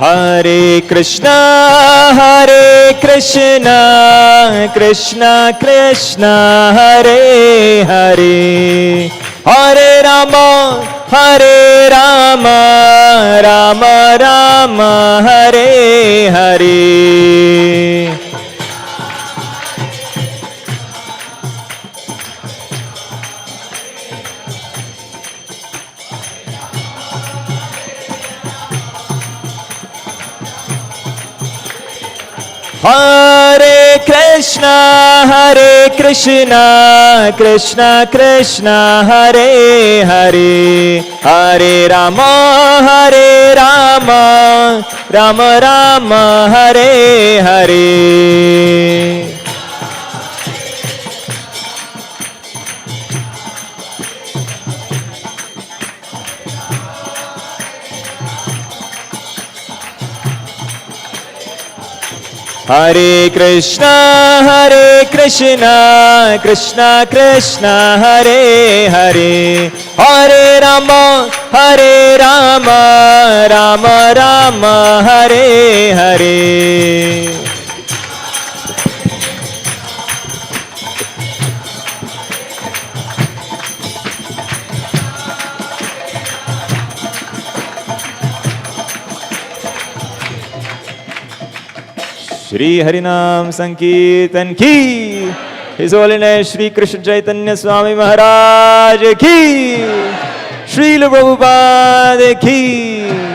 Hare Krishna, Krishna Krishna, Hare Hare, Hare Rama, Rama Rama, Hare Hare. Hare Krishna, Krishna Krishna, Hare Hare, Hare Rama, Rama Rama, Hare Hare. Hare Krishna, Krishna Krishna, Hare Hare, Hare Rama, Rama Rama, Hare Hare. Shri Harinam Sankirtan ki, His Holiness Shri Krishna Chaitanya Swami Maharaj ki, Srila Prabhupada ki.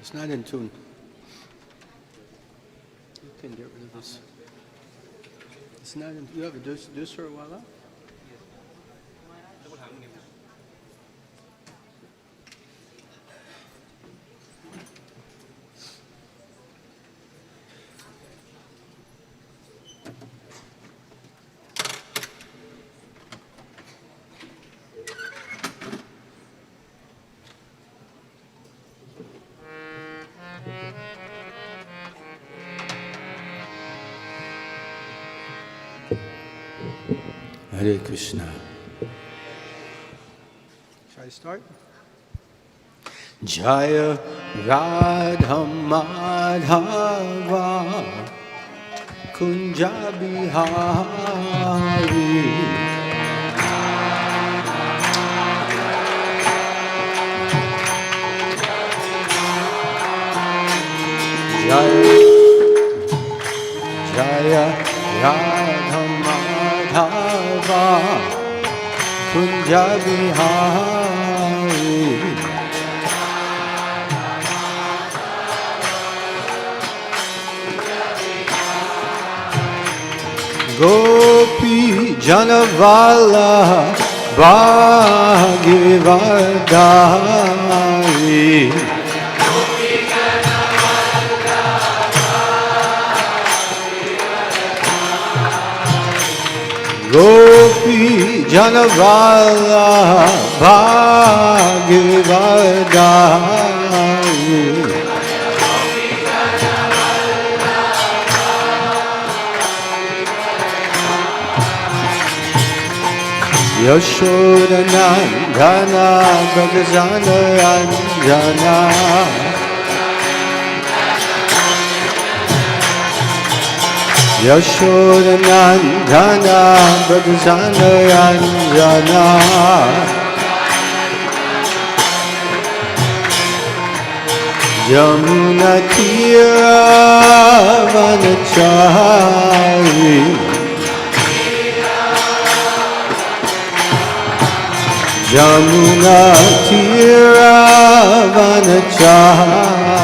It's not in tune. You can get rid of this. It's not in. You have a deucer or voila? Hare Krishna. Shall I start? Jaya Radha Madhava Kunja Bihari Jaya Radha Madhava Kunja Bihari Gopi Janavala Bhagivadari Gopi Janavala Bhagivadari Yashoda Nandana Bhagavana Anjana Yashoda Nandana Bhagavana Anjana Yamuna Tira Vanachari Yamuna Tira Vanachari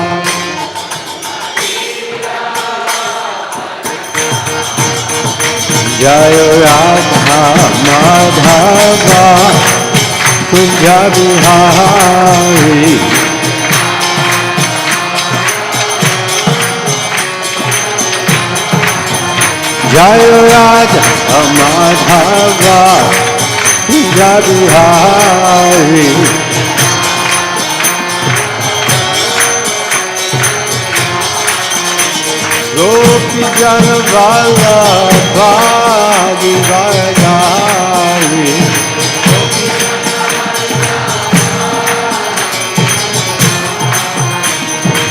Jai Radha Madhava Kunja Bihari. Jai Radha Madhava Kunja Bihari. Gopi Jana Vallabha Vivadari.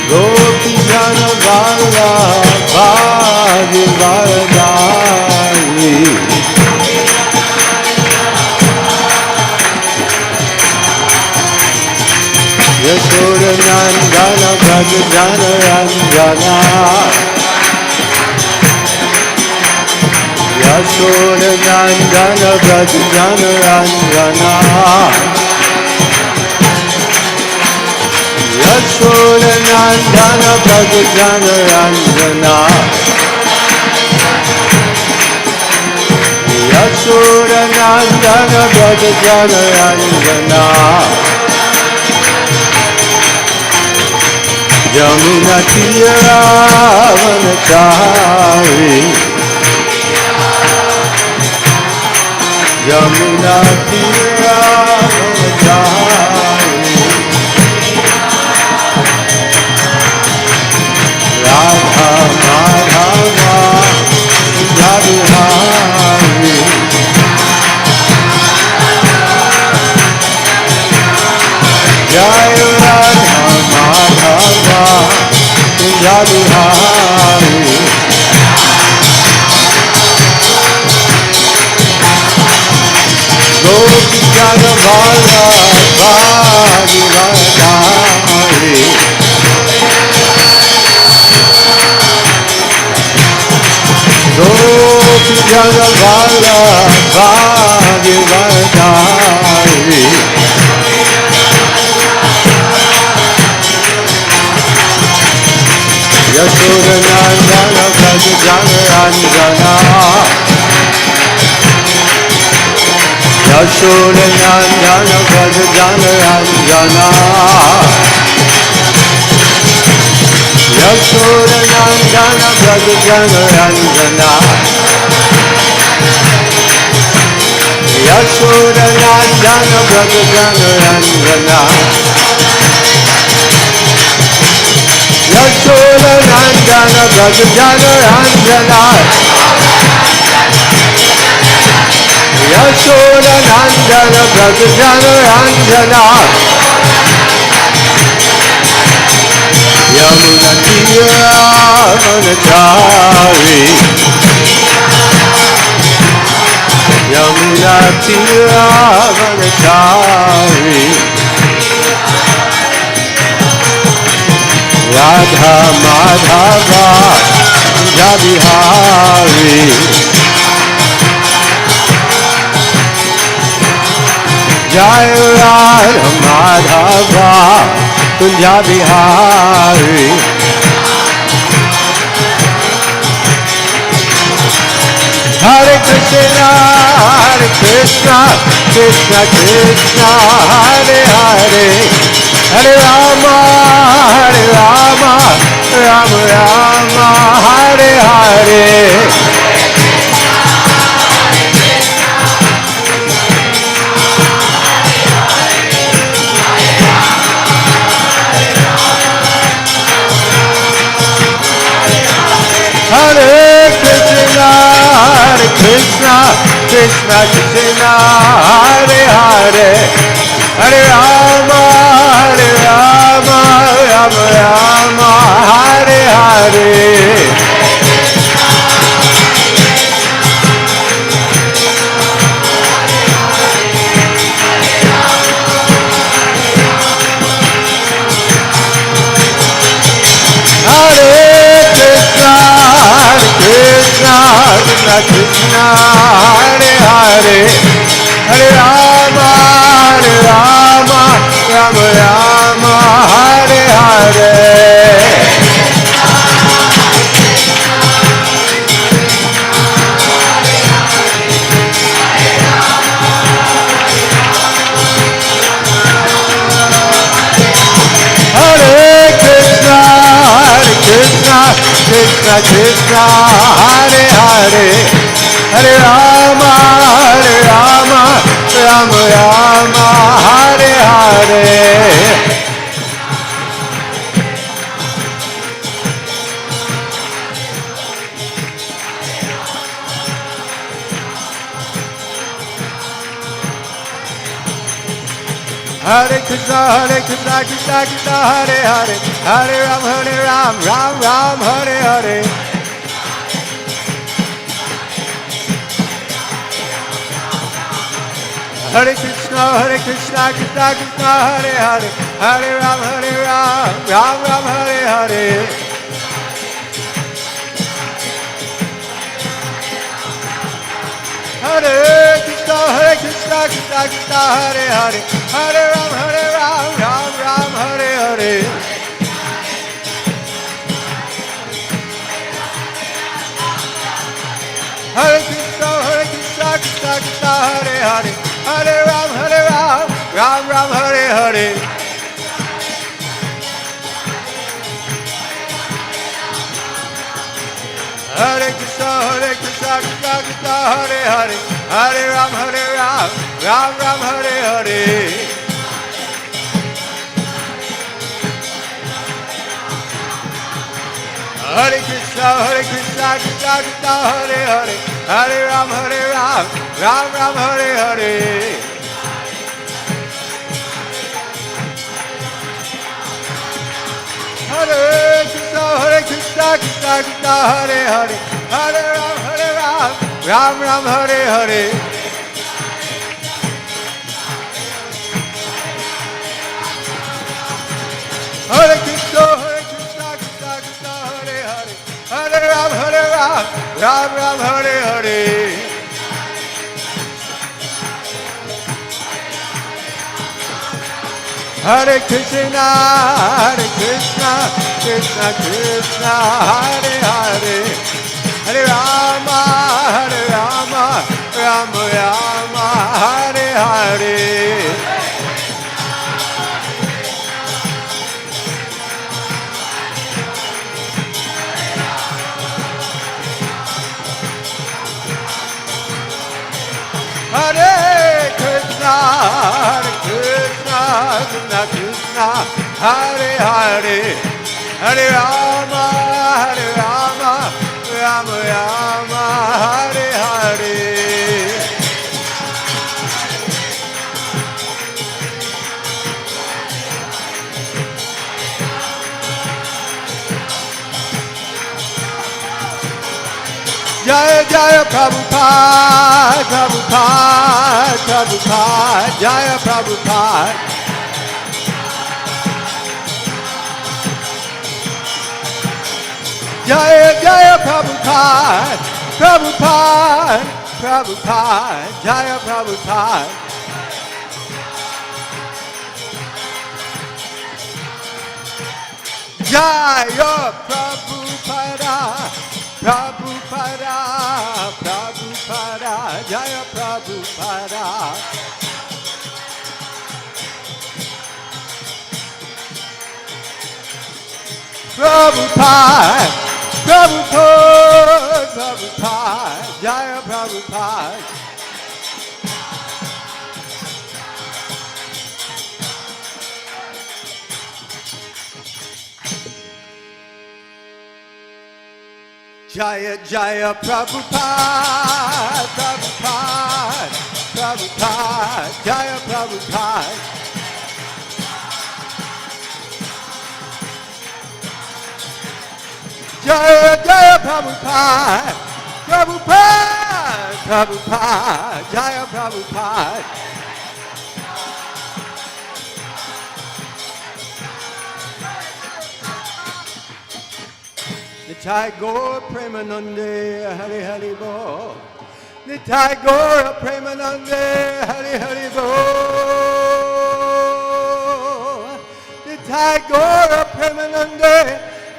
Gopi Jana Vallabha Vivadari. Yashoda Nandana Braja Jana Ranjana. Yashoda Nandana Braja Jana Ranjana. Yashoda Nandana Braja Jana Ranjana. Yashoda Nandana Braja Jana Ranjana. Yamuna Tira Vanachari. Yamuna Tira Vanachari. Radha Madhava Jadihari. Jai Radha Madhava Jadihari. Gopi Jana Vallabha Vivadari. Gopi Jana Vallabha Vivadari. Yashoda Nandana Braja Jana Ranjana. Yashoda Nandana Braja Jana Ranjana. Yashoda Nandana Braja Jana Ranjana. Yashoda Nandana Braja Jana Ranjana. Yashoda Nandana Braja Jana Ranjana. Yashoda Nandana Braja Jana Ranjana. Yamuna Tira Vanachari. Yamuna Tira Vanachari. Radha Madhava Jabihari. Jai Radha Madhava Kunja Bihari. Hare Krishna, Hare Krishna, Krishna Krishna, Hare Hare, Hare Rama, Hare Rama, Rama Rama, Hare Hare. Hare Krishna, Krishna Krishna, Hare Hare, Hare Rama, Rama Rama, Hare Hare. Krishna, Krishna, Hare Hare, Hare Rama, Rama Rama, Hare Hare. Krishna, Hare Hare, Hare Rama, Rama Rama, Hare Hare. Hare Krishna, Krishna Krishna, Hare Hare, Hare Ram, Ram, Hare Hare. Hare Krishna, Krishna Krishna, Hare Hare, Hare Ram, Ram, Hare Hare. Hare Krishna, Krishna Krishna, Hare Hare, Hare Ram, Ram, Hare Hare. Hare Krishna, Krishna Krishna, Hare Hare, Hare Ram, Ram, Hare Hare. Hare Krishna, Krishna Krishna, Hare Hare, Hare Ram, Ram, Hare Hare. Hare Krishna, Krishna Krishna, Hare Hare, Hare Ram, Ram, Hare Hare. Hare Krishna, Krishna Krishna, Hare Hare, Hare Ram, Ram, Hare Hare. Hare Krishna, Krishna Krishna, Hare Hare, Hare Ram, Hare Hare. Hare Krishna, Krishna Krishna, Hare Hare, Hare Rama, Rama, Hare Hare. Hare Krishna, Krishna Krishna, Hare Hare, Hare Rama, Rama, Hare Hare. Jaya Jaya Prabhupada, Prabhupada, Jaya Prabhupada. Jaya Jaya Prabhupada, Prabhupada, Jaya Prabhupada. Jaya Prabhupada. Prabhupada, Jaya Prabhupada. Prabhupada, Jaya Prabhupada. Jaya Jaya Prabhupada, Prabhupada, Jaya Prabhupada. Jaya Jaya Prabhupada, Prabhupada, Jaya Prabhupada. Nitai Gaur Premanande, Hari Hari Bo. Nitai Gaur Premanande, Hari Hari Bo. Nitai Gaur Premanande,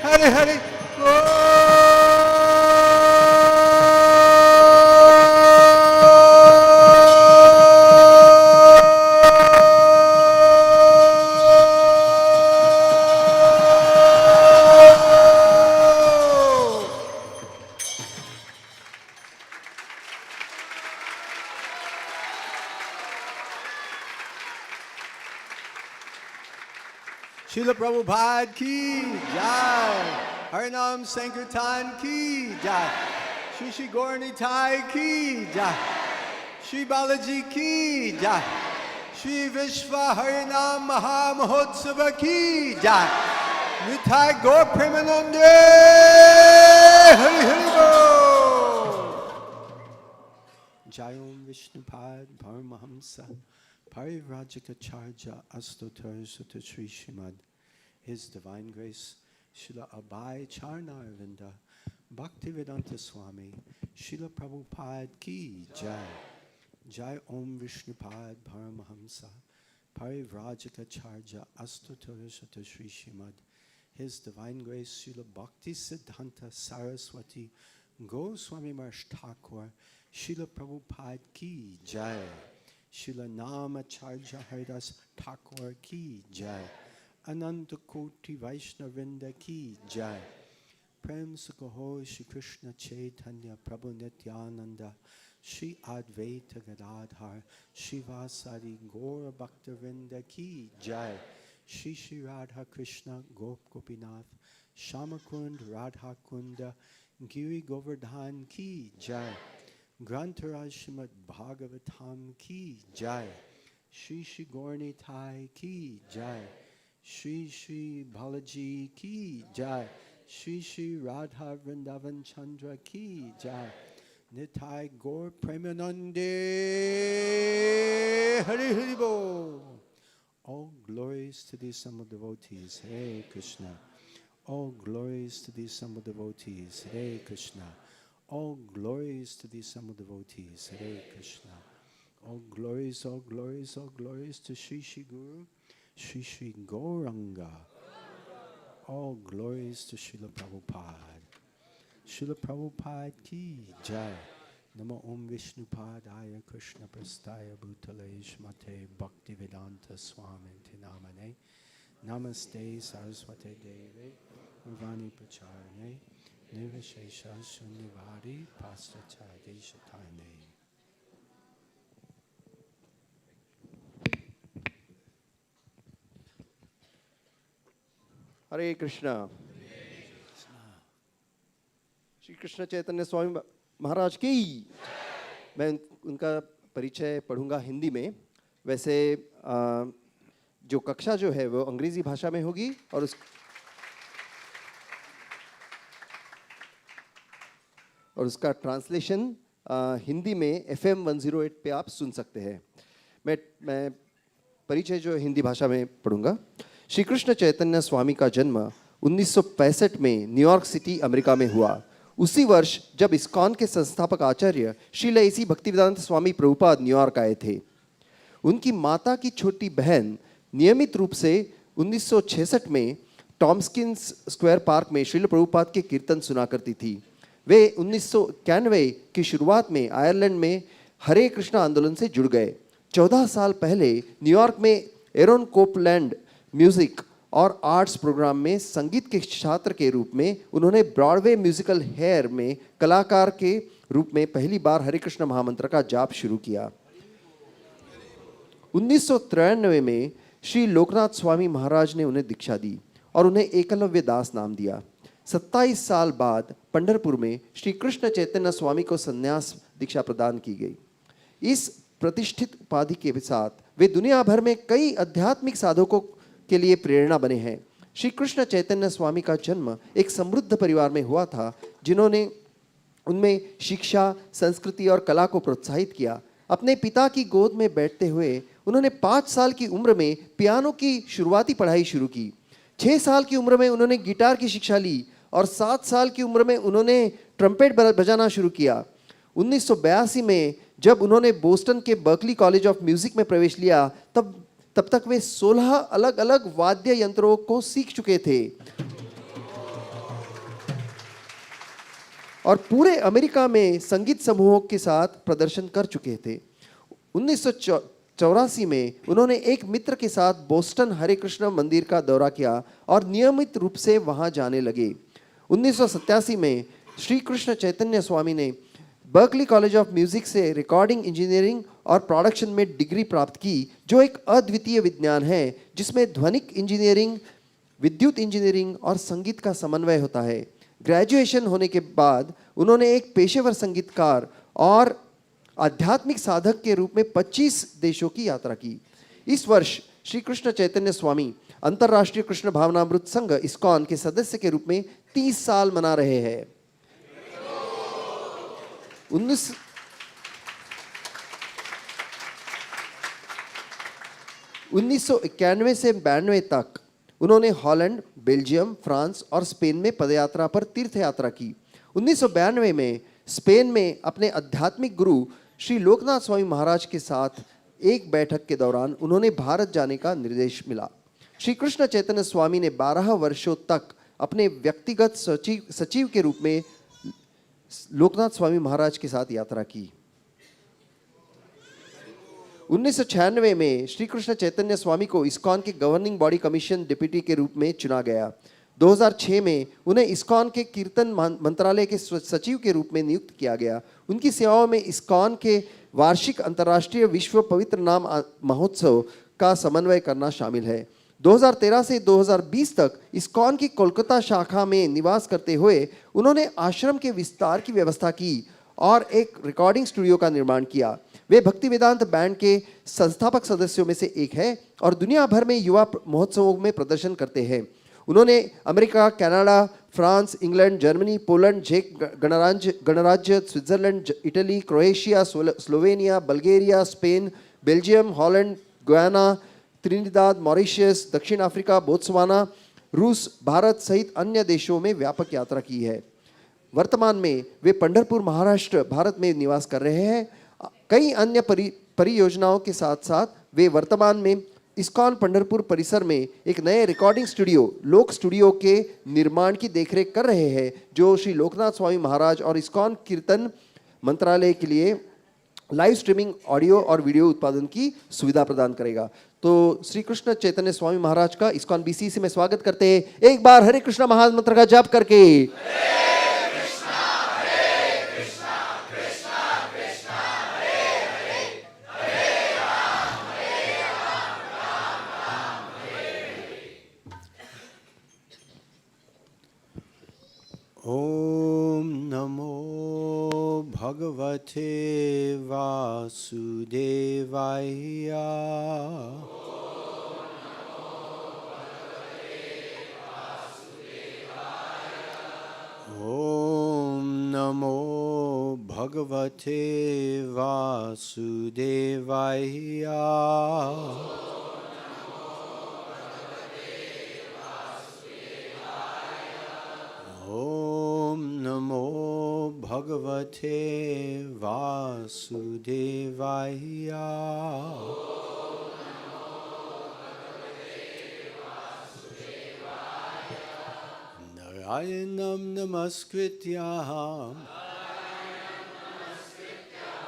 Hari Hari Bo. Srila Prabhupada ki jai. Harinam Sankirtan ki jai. Shri Shri Gaur Nitai ki jai. Shri Balaji ki jai. Shri Vishva Harinam Maha Mahotsava ki jai. Nitai Gaur Premanande Hari Hari Bol. Jai Om Vishnupad Paramahamsa Parivrajikacharya Astotar Sutta Sri Srimad His Divine Grace Srila Abhay Charnarvinda Bhaktivedanta Swami Srila Prabhupada Ki Jai. Jai Om Vishnupad Paramahamsa Parivrajikacharya Astotar Sutta Sri Srimad His Divine Grace Srila Bhakti Siddhanta Saraswati Goswami Maharaj Thakur Srila Prabhupada Ki Jai. Srila Namacharya Haridas Thakur Ki Jai. Ananta Koti Vaishnavinda Ki Jai. Prem Sukho Shri Krishna Chaitanya Prabhu Nityananda Shri Advaita Gadadhar Shivasari Gaura Bhaktavinda Ki Jai. Shri Shri Radha Krishna Gop Gopinath Shamakund Radha Kunda Giri Govardhan Ki Jai. Grantaraj Srimad Bhagavatam Ki Jai. Shri Shri Gaurni Thai Ki Jai. Shri Shri Balaji Ki Jai. Shri Shri Radha Vrindavan Chandra Ki Jai. Nitai Gaur Premanande Hari Hari Bol. All glories to the assembled devotees. Hare Krishna. All glories to the assembled devotees. Hare Krishna. All glories to the assembled devotees. Hare Krishna. All glories, all glories, all glories to Shri Shri Guru, Shri Shri Gauranga. All glories to Srila Prabhupada. Srila Prabhupada ki jai. Namo Om Vishnupadaya Krishna Prastaya Bhutale Shmate Bhaktivedanta Swami Namane. Namaste Saraswate Deve Urvani Pracharane. Nivashesha Shunnivari Pastrachade Shatane. हरे कृष्णा। श्री कृष्ण चैतन्य स्वामी महाराज की। मैं उनका परिचय पढ़ूंगा हिंदी में। वैसे जो कक्षा जो है वो अंग्रेजी भाषा में होगी और उसका ट्रांसलेशन हिंदी में FM 108 पे आप सुन सकते हैं। मैं परिचय जो हिंदी भाषा में पढ़ूंगा। श्री कृष्ण चैतन्य स्वामी का जन्म 1965 में न्यूयॉर्क सिटी अमेरिका में हुआ। उसी वर्ष जब इस्कॉन के संस्थापक आचार्य श्रील एसी भक्तिवेदांत स्वामी प्रभुपाद न्यूयॉर्क आए थे। उनकी माता की छोटी बहन नियमित रूप से 1966 में टॉम्किंस स्क्वायर पार्क में श्रील प्रभुपाद के कीर्तन सुना करती थी। वे 1991 की शुरुआत में आयरलैंड में हरे कृष्णा आंदोलन से जुड़ गए। 14 साल पहले न्यूयॉर्क में एरोन कोपलैंड म्यूजिक और आर्ट्स प्रोग्राम में संगीत के छात्र के रूप में उन्होंने ब्रॉडवे म्यूजिकल हेयर में कलाकार के रूप में पहली बार हरे कृष्ण महामंत्र का जाप शुरू किया। 1993 में श्री लोकनाथ स्वामी महाराज ने उन्हें दीक्षा दी और उन्हें एकलव्य दास नाम दिया। 27 साल बाद पंढरपुर में श्री कृष्ण चैतन्य स्वामी को संन्यास दीक्षा प्रदान की गई। इस प्रतिष्ठित उपाधि के साथ वे दुनिया भर में कई आध्यात्मिक साधकों के लिए प्रेरणा बने हैं। श्री कृष्ण चैतन्य स्वामी का जन्म एक समृद्ध परिवार में हुआ था, जिन्होंने उनमें शिक्षा, संस्कृति और कला को प्रोत्साहित किया। अपने पिता की गोद में बैठते हुए उन्होंने 5 साल की उम्र में पियानो की शुरुआती पढ़ाई शुरू की। 6 साल की उम्र में उन्होंने गिटार की शिक्षा ली और 7 साल की उम्र में उन्होंने ट्रम्पेट बजाना शुरू किया। 1982 में जब उन्होंने बोस्टन के बर्कली कॉलेज ऑफ म्यूजिक में प्रवेश लिया, तब तक वे 16 अलग अलग वाद्य यंत्रों को सीख चुके थे और पूरे अमेरिका में संगीत समूहों के साथ प्रदर्शन कर चुके थे। 1984 में उन्होंने एक मित्र के साथ बोस्टन हरे कृष्ण मंदिर का दौरा किया और नियमित रूप से वहां जाने लगे। 1987 में श्री कृष्ण चैतन्य स्वामी ने बर्कली कॉलेज ऑफ म्यूजिक से रिकॉर्डिंग इंजीनियरिंग और प्रोडक्शन में डिग्री प्राप्त की, जो एक अद्वितीय विज्ञान है जिसमें ध्वनिक इंजीनियरिंग, विद्युत इंजीनियरिंग और संगीत का समन्वय होता है। ग्रेजुएशन होने के बाद उन्होंने एक पेशेवर संगीतकार और आध्यात्मिक साधक के रूप में 25 देशों की यात्रा की। इस वर्ष श्री कृष्ण चैतन्य स्वामी अंतर्राष्ट्रीय कृष्ण भावनामृत संघ इस्कॉन के सदस्य के रूप में 30 साल मना रहे हैं। 1991 से 92 तक उन्होंने हॉलैंड, बेल्जियम, फ्रांस और स्पेन में पदयात्रा पर तीर्थ यात्रा की। 1992 में स्पेन में अपने आध्यात्मिक गुरु श्री लोकनाथ स्वामी महाराज के साथ एक बैठक के दौरान उन्होंने भारत जाने का निर्देश मिला। श्री कृष्ण चैतन्य स्वामी ने 12 वर्षों तक अपने व्यक्तिगत सचिव के रूप में लोकनाथ स्वामी महाराज के साथ यात्रा की। 1996 में श्री कृष्ण चैतन्य स्वामी को इस्कॉन के गवर्निंग बॉडी कमीशन डिप्टी के रूप में चुना गया। 2006 में उन्हें इस्कॉन के कीर्तन मंत्रालय के सचिव के रूप में नियुक्त किया गया। उनकी सेवाओं में इस्कॉन के वार्षिक अंतर्राष्ट्रीय विश्व पवित्र नाम महोत्सव का समन्वय करना शामिल है। 2013 से 2020 तक इस्कॉन की कोलकाता शाखा में निवास करते हुए उन्होंने आश्रम के विस्तार की व्यवस्था की और एक रिकॉर्डिंग स्टूडियो का निर्माण किया। वे भक्ति वेदांत बैंड के संस्थापक सदस्यों में से एक है और दुनिया भर में युवा महोत्सवों में प्रदर्शन करते हैं। उन्होंने America, Canada, France, England, Germany, Poland, चेक गणराज्य, Switzerland, Italy, Croatia, Slovenia, Bulgaria, Spain, Belgium, Holland, Guyana, Trinidad, Mauritius, दक्षिण अफ्रीका, बोत्सवाना, रूस, भारत सहित अन्य देशों में व्यापक यात्रा की है। वर्तमान में वे पंढरपुर, महाराष्ट्र, भारत में निवास कर रहे हैं। कई अन्य परियोजनाओं के साथ साथ वे वर्तमान में इस्कॉन पंढरपुर परिसर में एक नए रिकॉर्डिंग स्टूडियो, लोक स्टूडियो के निर्माण की देखरेख कर रहे हैं, जो श्री लोकनाथ स्वामी महाराज और इस्कॉन कीर्तन मंत्रालय के लिए लाइव स्ट्रीमिंग ऑडियो और वीडियो उत्पादन की सुविधा प्रदान करेगा। तो श्री कृष्ण चैतन्य स्वामी महाराज का इस्कॉन बीसी से मैं स्वागत करते हैं। एक बार हरे कृष्णा महामंत्र का जाप करके। ओम नमो भगवते वासुदेवाय। ओम नमो भगवते वासुदेवाय। ओम नमो भगवते वासुदेवाय। नारायणं नमस्कृत्य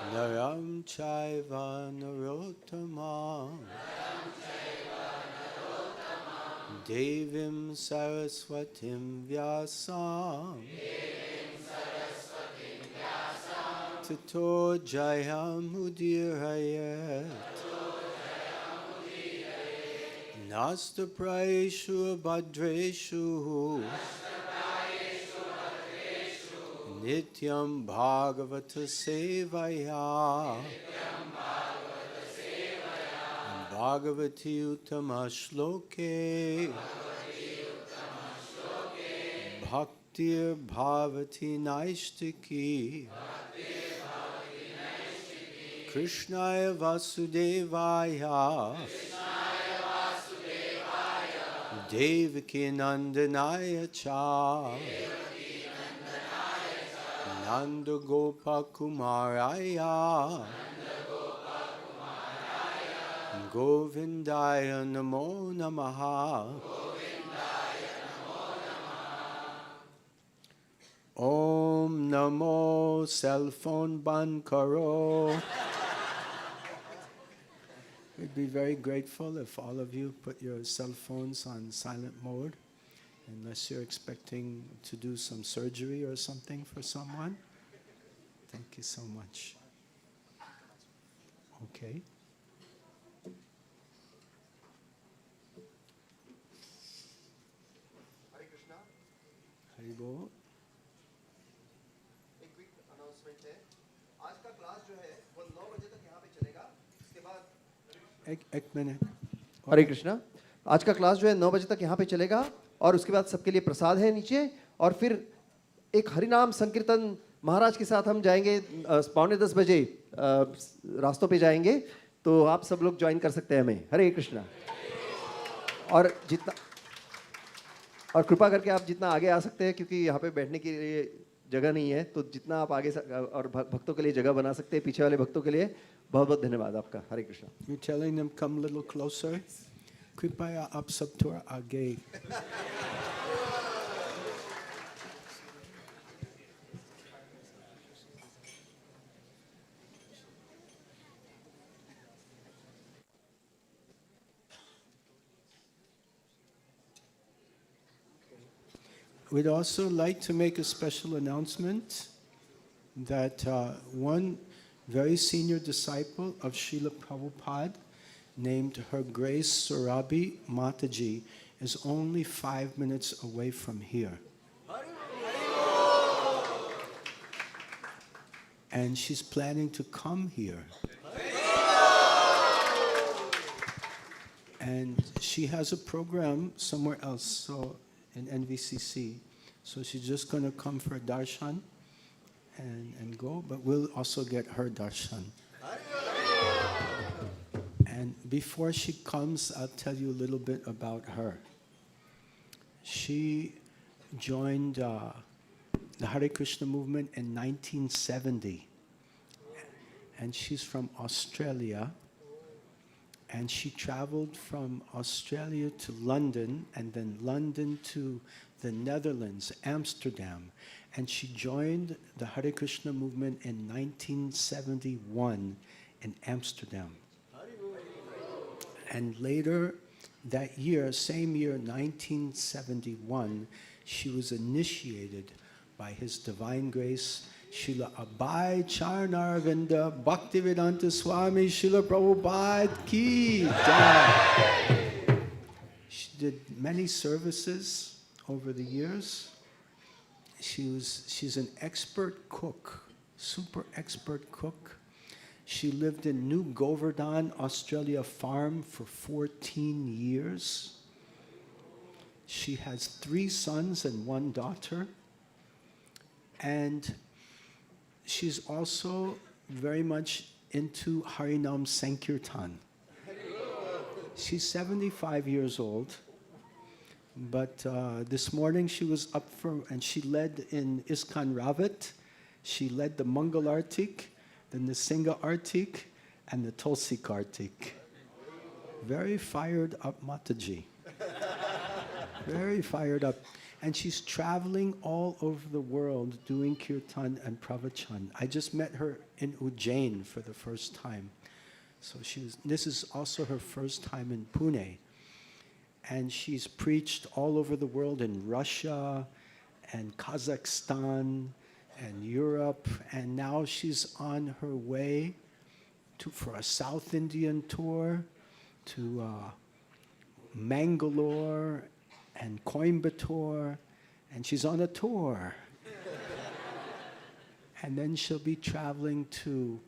नरं चैव नरोत्तमं देवीं सरस्वतीं व्यासं ततो जयमुदीरयेत्। नास्तप्रायेषु भद्रेषु नित्यं भागवत सेवया भागवती उत्तम श्लोके भक्तिर्भावती नैष्टिकी। कृष्णाय वासुदेवाय देवकी नंदनाय च नंद गोपकुमाराय गोविंदाय नमो नमः। ओम नमो सेल फोन बंद करो। We'd be very grateful if all of you put your cell phones on silent mode, unless you're expecting to do some surgery or something for someone. Thank you so much. Okay. हरिबो। एक quick announcement है। आज का class जो है वो 9 बजे तक यहाँ पे चलेगा। इसके बाद एक मिनट। हरे कृष्णा। आज का क्लास जो है 9 बजे तक यहाँ पे चलेगा और उसके बाद सबके लिए प्रसाद है नीचे और फिर एक हरिनाम संकीर्तन महाराज के साथ हम जाएंगे 9:45 रास्तों पे जाएंगे, तो आप सब लोग ज्वाइन कर सकते हैं हमें। हरे कृष्णा। और कृपा करके आप जितना आगे आ सकते हैं, क्योंकि यहाँ पे बैठने के लिए जगह नहीं है, तो जितना आप आगे और भक्तों के लिए जगह बना सकते हैं, पीछे वाले भक्तों के लिए बहुत बहुत धन्यवाद आपका। हरे Krishna. You're telling them come a little closer. कृपया आप सब थोड़ा आगे। We'd also like to make a special announcement that one very senior disciple of Srila Prabhupada named Her Grace Surabi Mataji is only 5 minutes away from here. And she's planning to come here. And she has a program somewhere else, so in NVCC. So she's just going to come for a darshan and go, but we'll also get her darshan. And before she comes, I'll tell you a little bit about her. She joined the Hare Krishna movement in 1970. And she's from Australia. And she traveled from Australia to London, and then London to the Netherlands, Amsterdam. And she joined the Hare Krishna movement in 1971 in Amsterdam. And later that year, same year, 1971, she was initiated by His Divine Grace, Srila Abhay Charnaravinda Bhaktivedanta Swami Srila Prabhupada Ki Jai. She did many services over the years. She's an expert cook, super expert cook. She lived in New Govardhan, Australia farm for 14 years. She has 3 sons and 1 daughter. And she's also very much into Harinam Sankirtan. She's 75 years old, but this morning she was up for, and she led in Iskan Ravat. She led the Mangal Artik, then the Singha Artik, and the Tulsi Kartik. Very fired up Mataji. Very fired up. And she's traveling all over the world doing kirtan and pravachan. I just met her in Ujjain for the first time. So this is also her first time in Pune. And she's preached all over the world in Russia and Kazakhstan and Europe. And now she's on her way for a South Indian tour to Mangalore and Coimbatore, and she's on a tour. And then she'll be traveling to,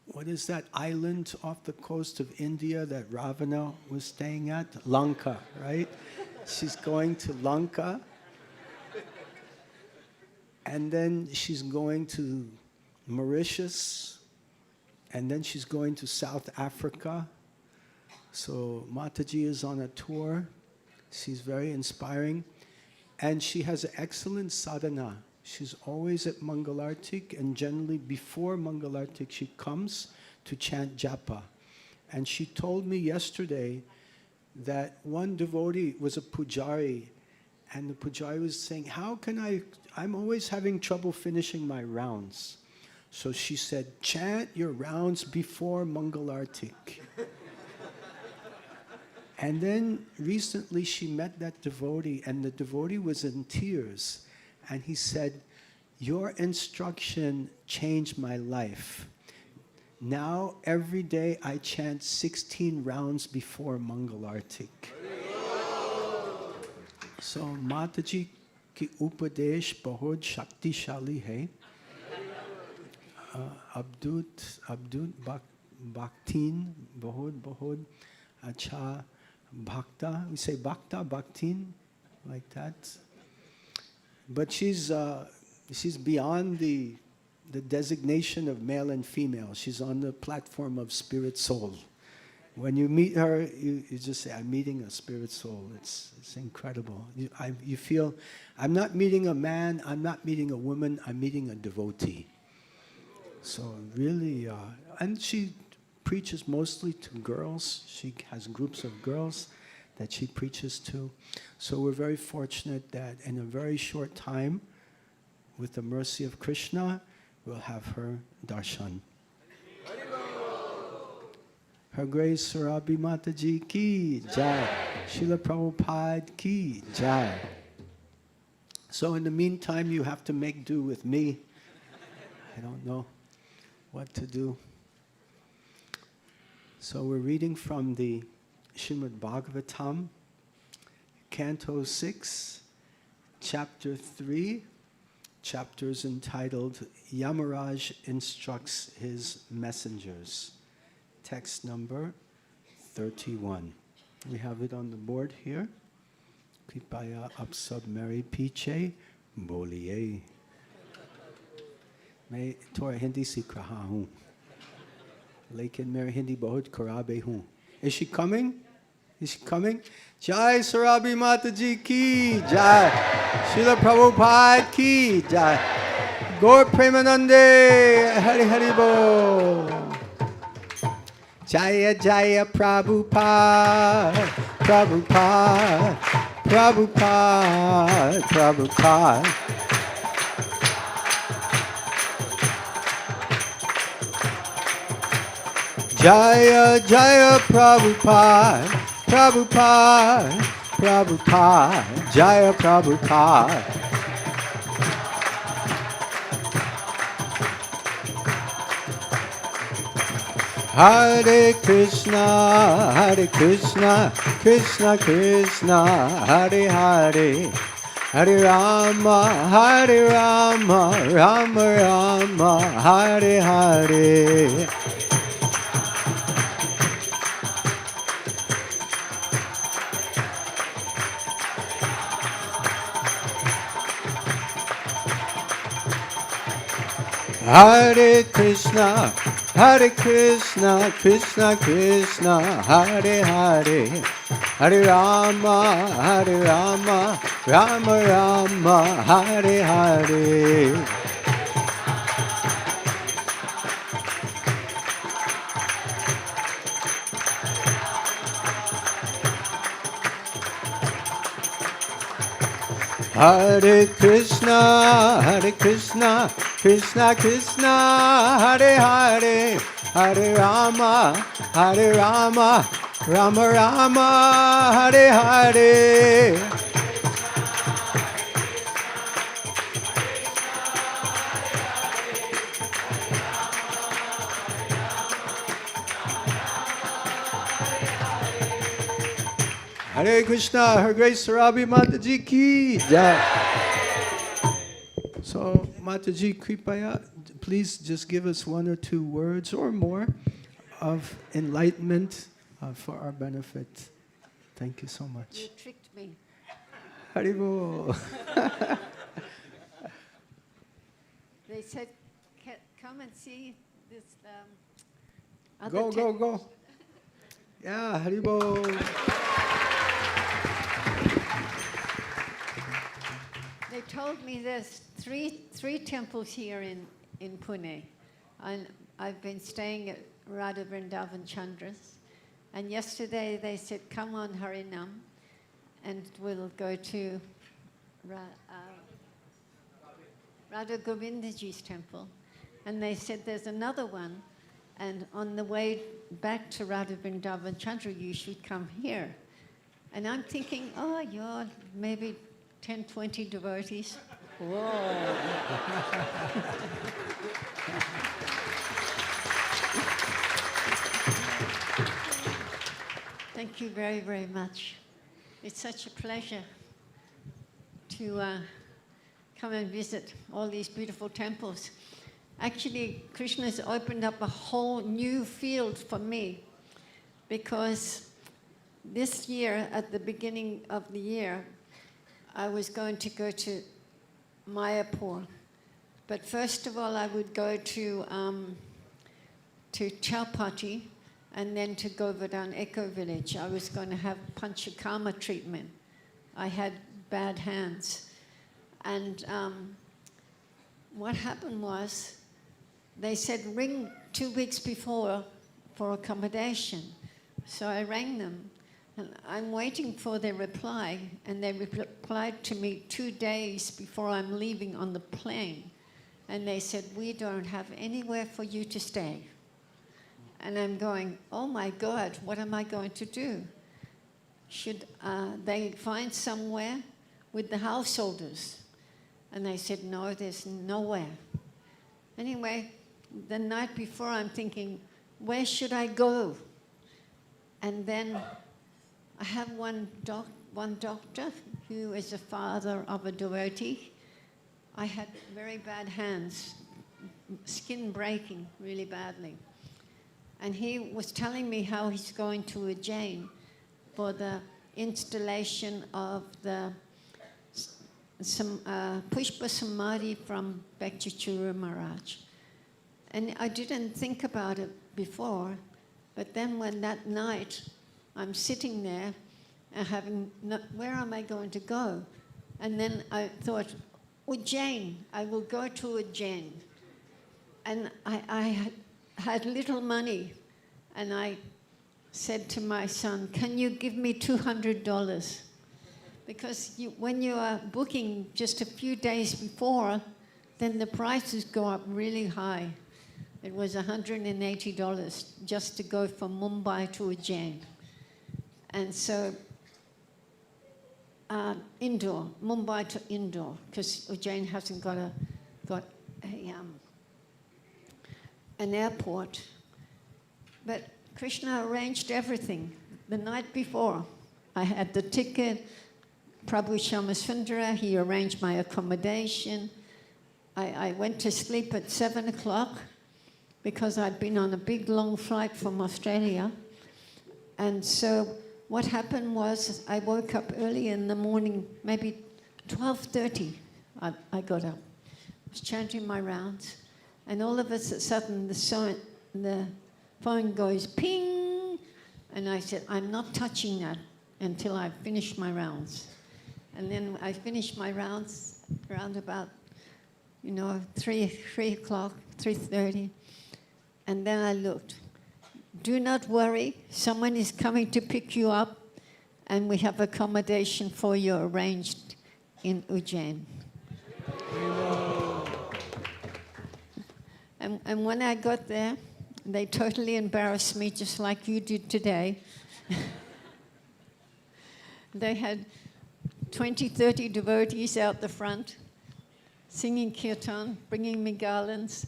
what is that island off the coast of India that Ravana was staying at? Lanka, right? She's going to Lanka. And then she's going to Mauritius. And then she's going to South Africa. So Mataji is on a tour. She's very inspiring. And she has an excellent sadhana. She's always at Mangalartik, and generally before Mangalartik she comes to chant japa. And she told me yesterday that one devotee was a pujari, and the pujari was saying, how can I'm always having trouble finishing my rounds. So she said, chant your rounds before Mangalartik. And then recently she met that devotee, and the devotee was in tears. And he said, your instruction changed my life. Now every day I chant 16 rounds before Mangalartik. So Mataji ki upadesh bahut shaktiशाली है. Abdut Bhaktin bahut acha bhakta. We say bhakta, bhaktin, like that. But she's beyond the designation of male and female. She's on the platform of spirit soul. When you meet her, you just say, I'm meeting a spirit soul. It's incredible. You feel, I'm not meeting a man, I'm not meeting a woman, I'm meeting a devotee. So really, and she preaches mostly to girls. She has groups of girls that she preaches to. So we're very fortunate that in a very short time, with the mercy of Krishna, we'll have her darshan. Her Grace Surabi Mataji ki jai. Srila Prabhupada ki jai. So in the meantime, you have to make do with me. I don't know what to do. So we're reading from the Srimad Bhagavatam, Canto 6, Chapter 3, chapters entitled Yamaraj Instructs His Messengers. Text number 31. We have it on the board here. Kripaya aap sab mere piche boliye. मैं थोड़ा हिंदी सीख रहा हूँ, लेकिन मेरा हिंदी बहुत खराब हूँ. Is she coming? Is she coming? Jai Surabi Mataji ki jai. Srila Prabhupada ki jai. Gaur Premanande Hari Hari Bol. Jaya Jaya Prabhupada, Prabhupada, Prabhupada, Prabhupada. Jaya Jaya Prabhupada, Prabhupada, Prabhupada, Jaya Prabhupada. Hare Krishna, Krishna Krishna, Hare Hare, Hare Rama, Rama Rama, Hare Hare. Hare Krishna, Krishna Krishna, Hare Hare, Hare Rama, Rama Rama, Hare Hare. Hare Krishna, Krishna Krishna, Hare Hare, Hare Rama, Rama Rama, Hare Hare. Hare Krishna, Her Grace Surabi Mataji ki jai. So, Mataji Kripaya, please just give us one or two words or more of enlightenment for our benefit. Thank you so much. You tricked me. Haribo. They said, come and see this other Go. Yeah, Haribo. They told me there's three temples here in Pune. And I've been staying at Radha Vrindavan Chandra's. And yesterday they said, come on Harinam, and we'll go to Radha Govindaji's temple. And they said there's another one, and on the way back to Radha Vrindavan Chandra, you should come here. And I'm thinking, oh, you're maybe 10, 20 devotees. Whoa. Thank you very, very much. It's such a pleasure to come and visit all these beautiful temples. Actually, Krishna's opened up a whole new field for me, because this year, at the beginning of the year, I was going to go to Mayapur. But first of all, I would go to Chowpatty and then to Govardhan Eco Village. I was going to have Panchakarma treatment. I had bad hands. And what happened was, they said, ring 2 weeks before for accommodation. So I rang them, and I'm waiting for their reply, and they replied to me 2 days before I'm leaving on the plane. And they said, we don't have anywhere for you to stay. And I'm going, oh my God, what am I going to do? Should they find somewhere with the householders? And they said, no, there's nowhere. Anyway, the night before, I'm thinking, where should I go? And then I have one doctor who is a father of a devotee. I had very bad hands, skin breaking really badly. And he was telling me how he's going to Ujjain for the installation of the Pushpa Samadhi from Bhakti Maharaj. And I didn't think about it before, but then when that night I'm sitting there and having, where am I going to go? And then I thought, Ujjain, I will go to Ujjain. And I had little money, and I said to my son, can you give me $200? Because when you are booking just a few days before, then the prices go up really high. It was $180 just to go from Mumbai to Ujjain. And so, Mumbai to Indore, because Ujjain hasn't got an airport. But Krishna arranged everything. The night before, I had the ticket. Prabhu Shamasundara, he arranged my accommodation. I went to sleep at 7 o'clock because I'd been on a big, long flight from Australia. And so what happened was I woke up early in the morning, maybe 12:30, I got up. I was chanting my rounds. And all of a sudden, the phone goes ping. And I said, I'm not touching that until I finish my rounds. And then I finished my rounds around about, 3 o'clock, 3:30. And then I looked. Do not worry, someone is coming to pick you up, and we have accommodation for you arranged in Ujjain. And when I got there, they totally embarrassed me, just like you did today. They had 20, 30 devotees out the front, singing kirtan, bringing me garlands,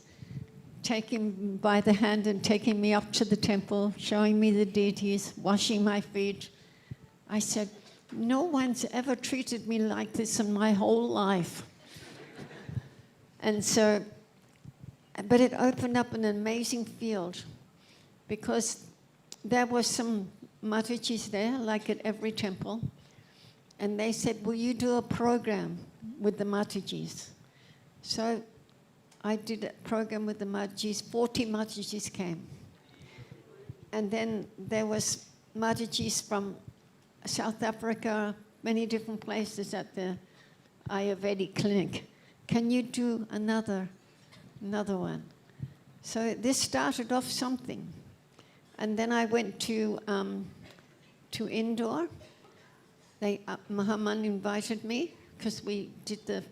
taking me by the hand and taking me up to the temple, showing me the deities, washing my feet. I said, no one's ever treated me like this in my whole life. And so, but it opened up an amazing field, because there were some Matajis there, like at every temple, and they said, will you do a program with the Matajis? So I did a program with the Matajis. 40 Matajis came. And then there was Matajis from South Africa, many different places at the Ayurvedic clinic. Can you do another one? So this started off something. And then I went to Indore. Mahaman invited me, because we did the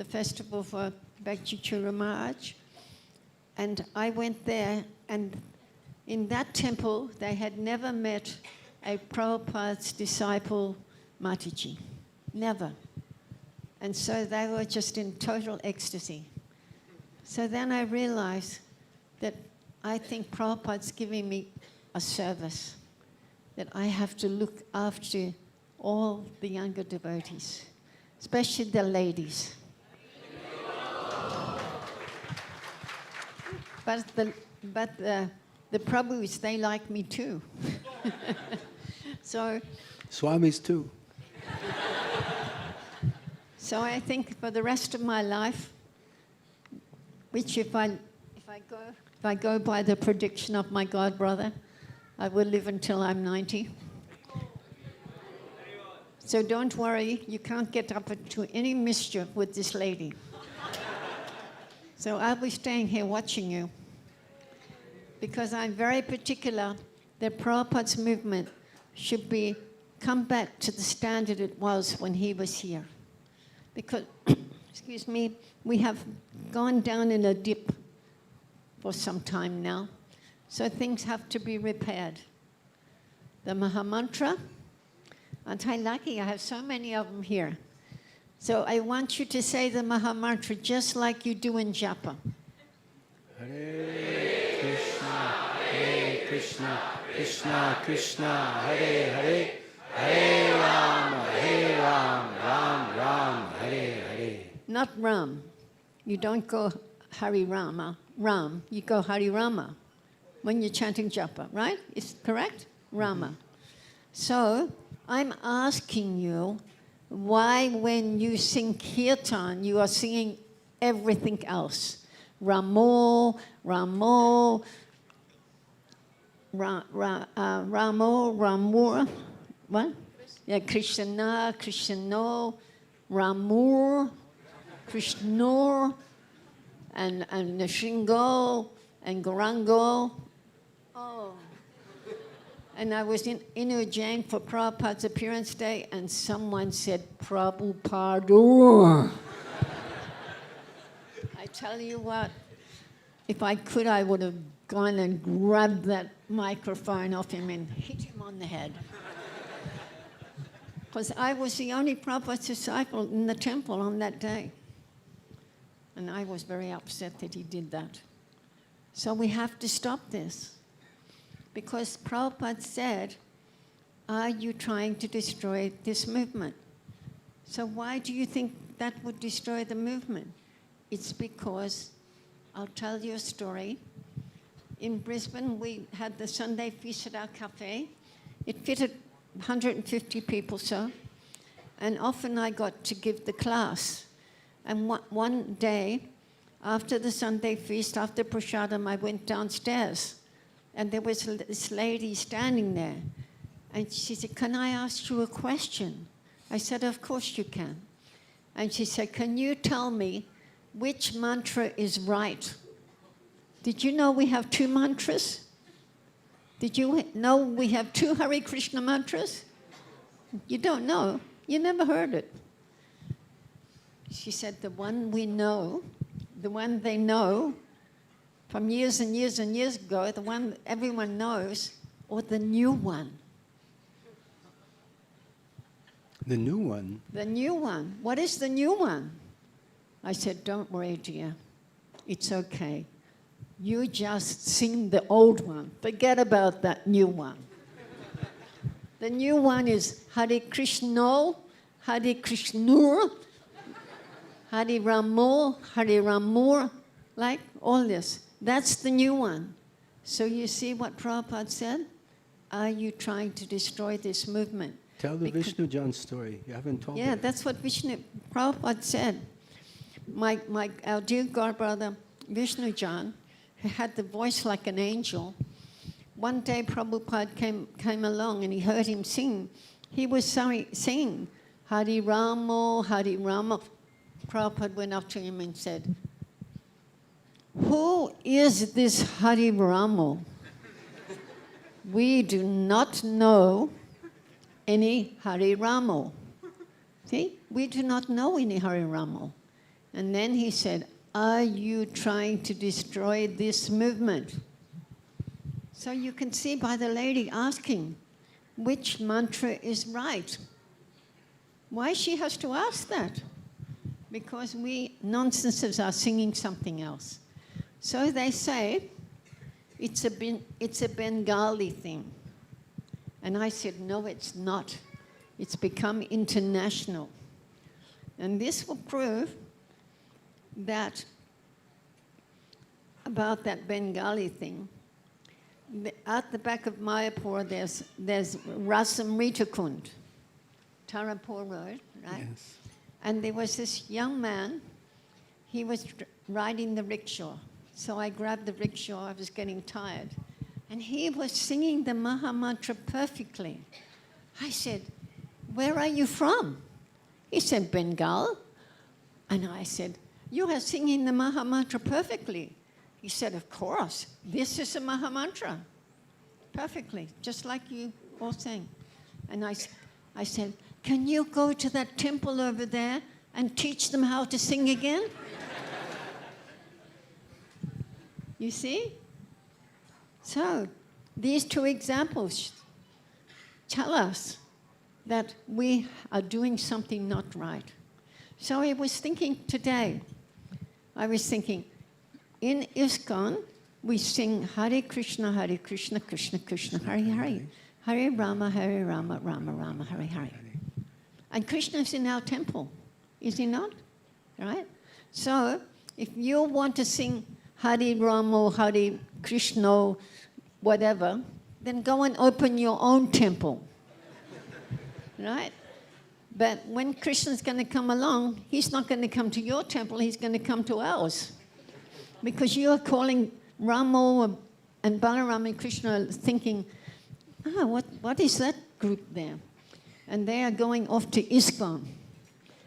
festival for Bhakti Maharaj. And I went there, and in that temple, they had never met a Prabhupada's disciple Mataji. Never. And so they were just in total ecstasy. So then I realized that I think Prabhupada's giving me a service, that I have to look after all the younger devotees. especially the ladies. But the Prabhus, they like me too. So Swamis too. So I think for the rest of my life, which if I go by the prediction of my god brother, I will live until I'm 90. So don't worry, you can't get up to any mischief with this lady. So I'll be staying here watching you, because I'm very particular that Prabhupada's movement should come back to the standard it was when he was here. Because, excuse me, we have gone down in a dip for some time now, so things have to be repaired. The Mahamantra, aren't I lucky? I have so many of them here. So I want you to say the Mahamantra just like you do in japa. Hare Krishna, Krishna Krishna, Hare Hare, Hare Ram, Ram Ram, Hare Hare. Not Ram. You don't go Hari Rama, Ram. You go Hari Rama when you're chanting japa, right? Is correct? Rama. So I'm asking you, why when you sing kirtan, you are singing everything else? Ramo, Ramo, Ramo, Ramur, what? Yeah, Krishna, Krishno, Ramur, Krishnor, and Nishingo, and Garango. Oh. And I was in Ujjain for Prabhupada's appearance day, and someone said, Prabhupada. I tell you what, if I could, I would have gone and grabbed that microphone off him and hit him on the head. Because I was the only Prabhupada's disciple in the temple on that day. And I was very upset that he did that. So we have to stop this. Because Prabhupada said, are you trying to destroy this movement? So why do you think that would destroy the movement? It's because, I'll tell you a story. In Brisbane, we had the Sunday feast at our cafe. It fitted 150 people so. And often I got to give the class. And one day, after the Sunday feast, after prasadam, I went downstairs. And there was this lady standing there. And she said, can I ask you a question? I said, of course you can. And she said, can you tell me which mantra is right? Did you know we have 2 mantras? Did you know we have 2 Hare Krishna mantras? You don't know. You never heard it. She said, the one we know, the one they know, from years and years and years ago, the one everyone knows, or the new one? The new one? The new one. What is the new one? I said, don't worry, dear. It's okay. You just sing the old one. Forget about that new one. The new one is Hare Krishna, Hare Krishnur, Hare Ramo, Hare Ramur, like all this. That's the new one. So you see what Prabhupada said? Are you trying to destroy this movement? Tell the Vishnu Jan story. You haven't told Yeah, it. that's what Prabhupada said. Our dear godbrother, Vishnu Jan, who had the voice like an angel, one day Prabhupada came along and he heard him sing. He was singing, Hari Ramo, Hari Ramo. Prabhupada went up to him and said, who is this Hari Ramo? We do not know any Hari Ramo. See, we do not know any Hari Ramo. And then he said, are you trying to destroy this movement? So you can see by the lady asking, which mantra is right? Why she has to ask that? Because we nonsenses are singing something else. So they say, it's a Bengali thing. And I said, no, it's not. It's become international. And this will prove that, about that Bengali thing, at the back of Mayapur, there's Rasamrita Kund, Tarapur Road, right? Yes. And there was this young man, he was riding the rickshaw. So I grabbed the rickshaw, I was getting tired. And he was singing the Maha Mantra perfectly. I said, "Where are you from?" He said, "Bengal." And I said, "You are singing the Maha Mantra perfectly." He said, "Of course, this is a Maha Mantra." Perfectly, just like you all sang. And I said, "Can you go to that temple over there and teach them how to sing again?" You see? So, these two examples tell us that we are doing something not right. So I was thinking today, in ISKCON, we sing Hare Krishna, Krishna Krishna, Hare Hare, Hare Rama, Rama Rama, Hare Hare. And Krishna is in our temple, is he not? Right? So, if you want to sing Hare Rama, Hare Krishna, whatever, then go and open your own temple. Right? But when Krishna's going to come along, he's not going to come to your temple, he's going to come to ours. Because you are calling Rama and Balaram and Krishna thinking, what is that group there? And they are going off to ISKCON.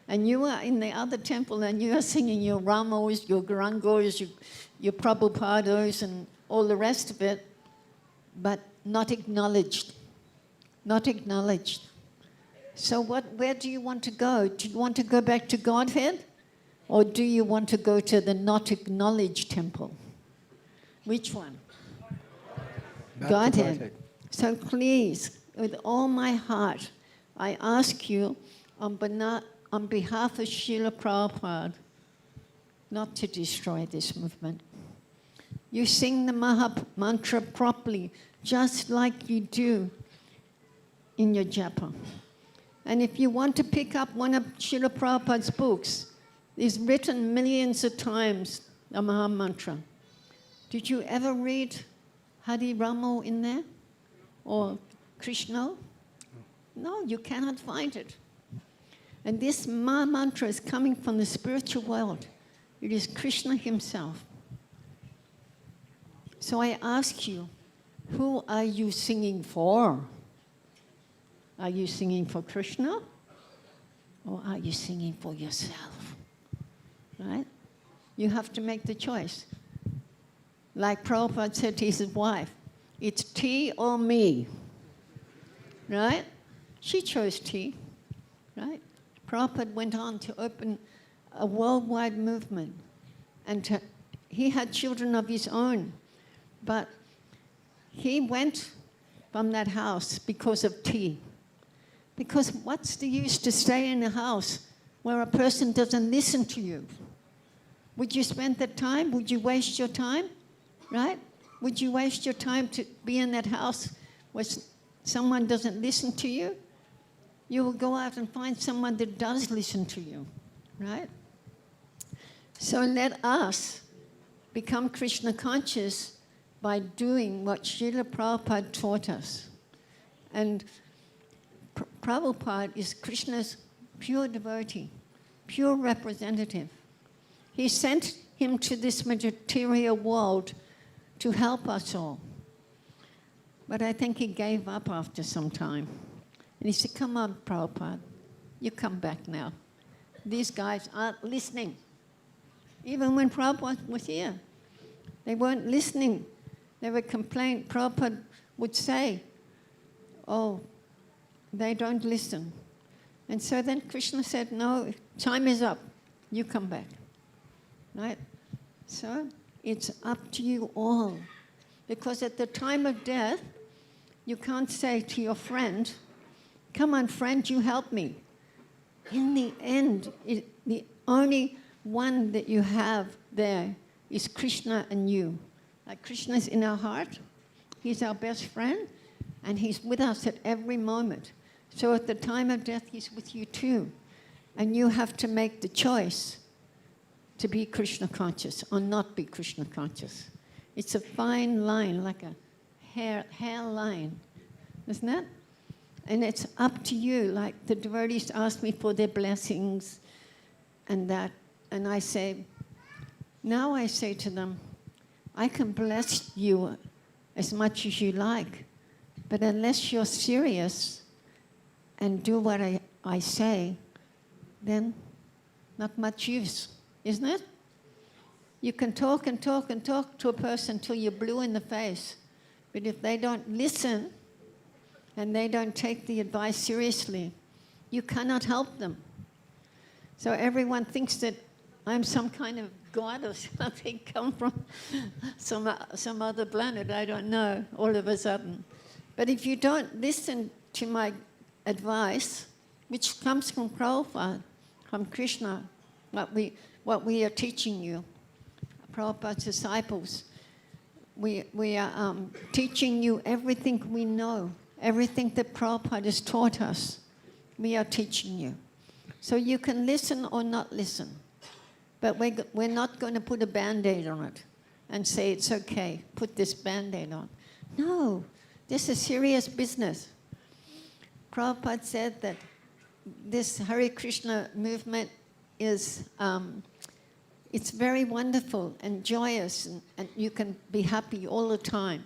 And you are in the other temple and you are singing your Ramos, your Garangos, your Prabhupados and all the rest of it, but not acknowledged. Not acknowledged. So where do you want to go? Do you want to go back to Godhead? Or do you want to go to the not acknowledged temple? Which one? Back to Godhead. So please, with all my heart, I ask you on behalf of Srila Prabhupada not to destroy this movement. You sing the Maha Mantra properly, just like you do in your japa. And if you want to pick up one of Srila Prabhupada's books, it's written millions of times, the Maha Mantra. Did you ever read Hare Ramo in there? Or Krishna? No, you cannot find it. And this Maha Mantra is coming from the spiritual world. It is Krishna himself. So I ask you, who are you singing for? Are you singing for Krishna? Or are you singing for yourself? Right? You have to make the choice. Like Prabhupada said to his wife, it's tea or me. Right? She chose tea. Right? Prabhupada went on to open a worldwide movement. And he had children of his own. But he went from that house because of tea. Because what's the use to stay in a house where a person doesn't listen to you? Would you spend that time? Would you waste your time? Right? Would you waste your time to be in that house where someone doesn't listen to you? You will go out and find someone that does listen to you. Right? So let us become Krishna conscious by doing what Srila Prabhupada taught us. And Prabhupada is Krishna's pure devotee, pure representative. He sent him to this material world to help us all. But I think he gave up after some time. And he said, come on, Prabhupada, you come back now. These guys aren't listening. Even when Prabhupada was here, they weren't listening. They were complaining. Prabhupada would say, oh, they don't listen. And so then Krishna said, no, time is up. You come back. Right? So it's up to you all. Because at the time of death, you can't say to your friend, come on, friend, you help me. In the end, the only one that you have there is Krishna and you. Like Krishna's in our heart. He's our best friend. And he's with us at every moment. So at the time of death, he's with you too. And you have to make the choice to be Krishna conscious or not be Krishna conscious. It's a fine line, like a hair line, isn't it? And it's up to you. Like the devotees ask me for their blessings and that, and I say, now I say to them, I can bless you as much as you like, but unless you're serious and do what I say, then not much use, isn't it? You can talk and talk and talk to a person till you're blue in the face, but if they don't listen and they don't take the advice seriously, you cannot help them. So everyone thinks that I'm some kind of god or something, come from some other planet, I don't know, all of a sudden. But if you don't listen to my advice, which comes from Prabhupada, from Krishna, what we are teaching you, Prabhupada's disciples, we are teaching you everything we know, everything that Prabhupada has taught us, we are teaching you. So you can listen or not listen, but we're not going to put a Band-Aid on it and say it's okay, put this Band-Aid on. No, this is serious business. Prabhupada said that this Hare Krishna movement is, it's very wonderful and joyous, and you can be happy all the time.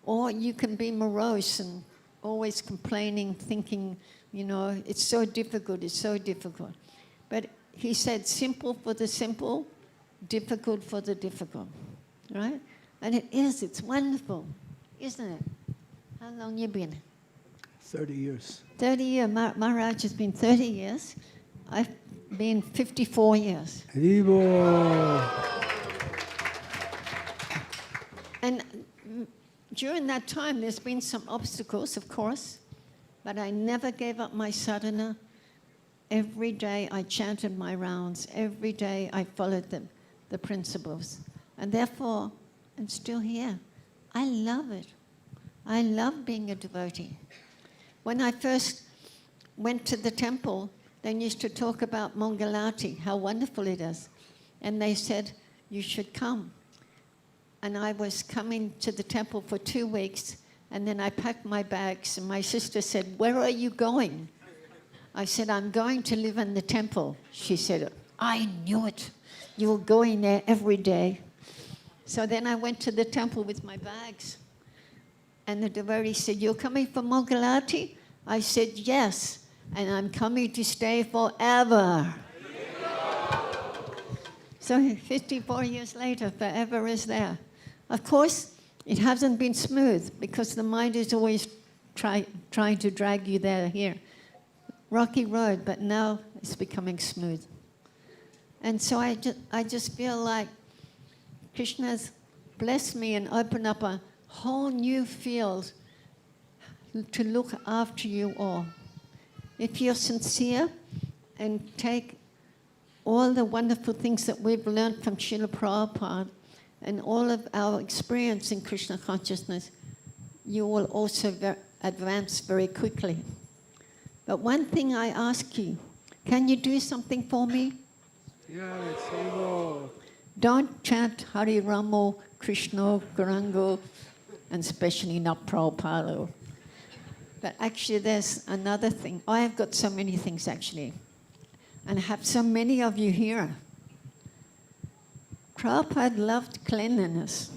Or you can be morose and always complaining, thinking, you know, it's so difficult, it's so difficult. But he said simple for the simple, difficult for the difficult, right? And it is, it's wonderful, isn't it? How long you been? 30 years. 30 years. Maharaj has been 30 years. I've been 54 years. Haribo. And during that time, there's been some obstacles, of course, but I never gave up my sadhana. Every day I chanted my rounds. Every day I followed the principles. And therefore, I'm still here. I love it. I love being a devotee. When I first went to the temple, they used to talk about Mangalati, how wonderful it is. And they said, you should come. And I was coming to the temple for 2 weeks, and then I packed my bags, and my sister said, where are you going? I said, I'm going to live in the temple. She said, I knew it. You were going there every day. So then I went to the temple with my bags. And the devotee said, you're coming from Mangalati? I said, yes, and I'm coming to stay forever. So 54 years later, forever is there. Of course, it hasn't been smooth because the mind is always trying to drag you here. Rocky road, but now it's becoming smooth. And so I just feel like Krishna's blessed me and opened up a whole new field to look after you all. If you're sincere and take all the wonderful things that we've learned from Srila Prabhupada and all of our experience in Krishna consciousness, you will also advance very quickly. But one thing I ask you, can you do something for me? Yes, Haribo. Don't chant Hari Ramo, Krishna, Garango, and especially not Prabhupada. But actually there's another thing. I have got so many things actually. And I have so many of you here. Prabhupada loved cleanliness.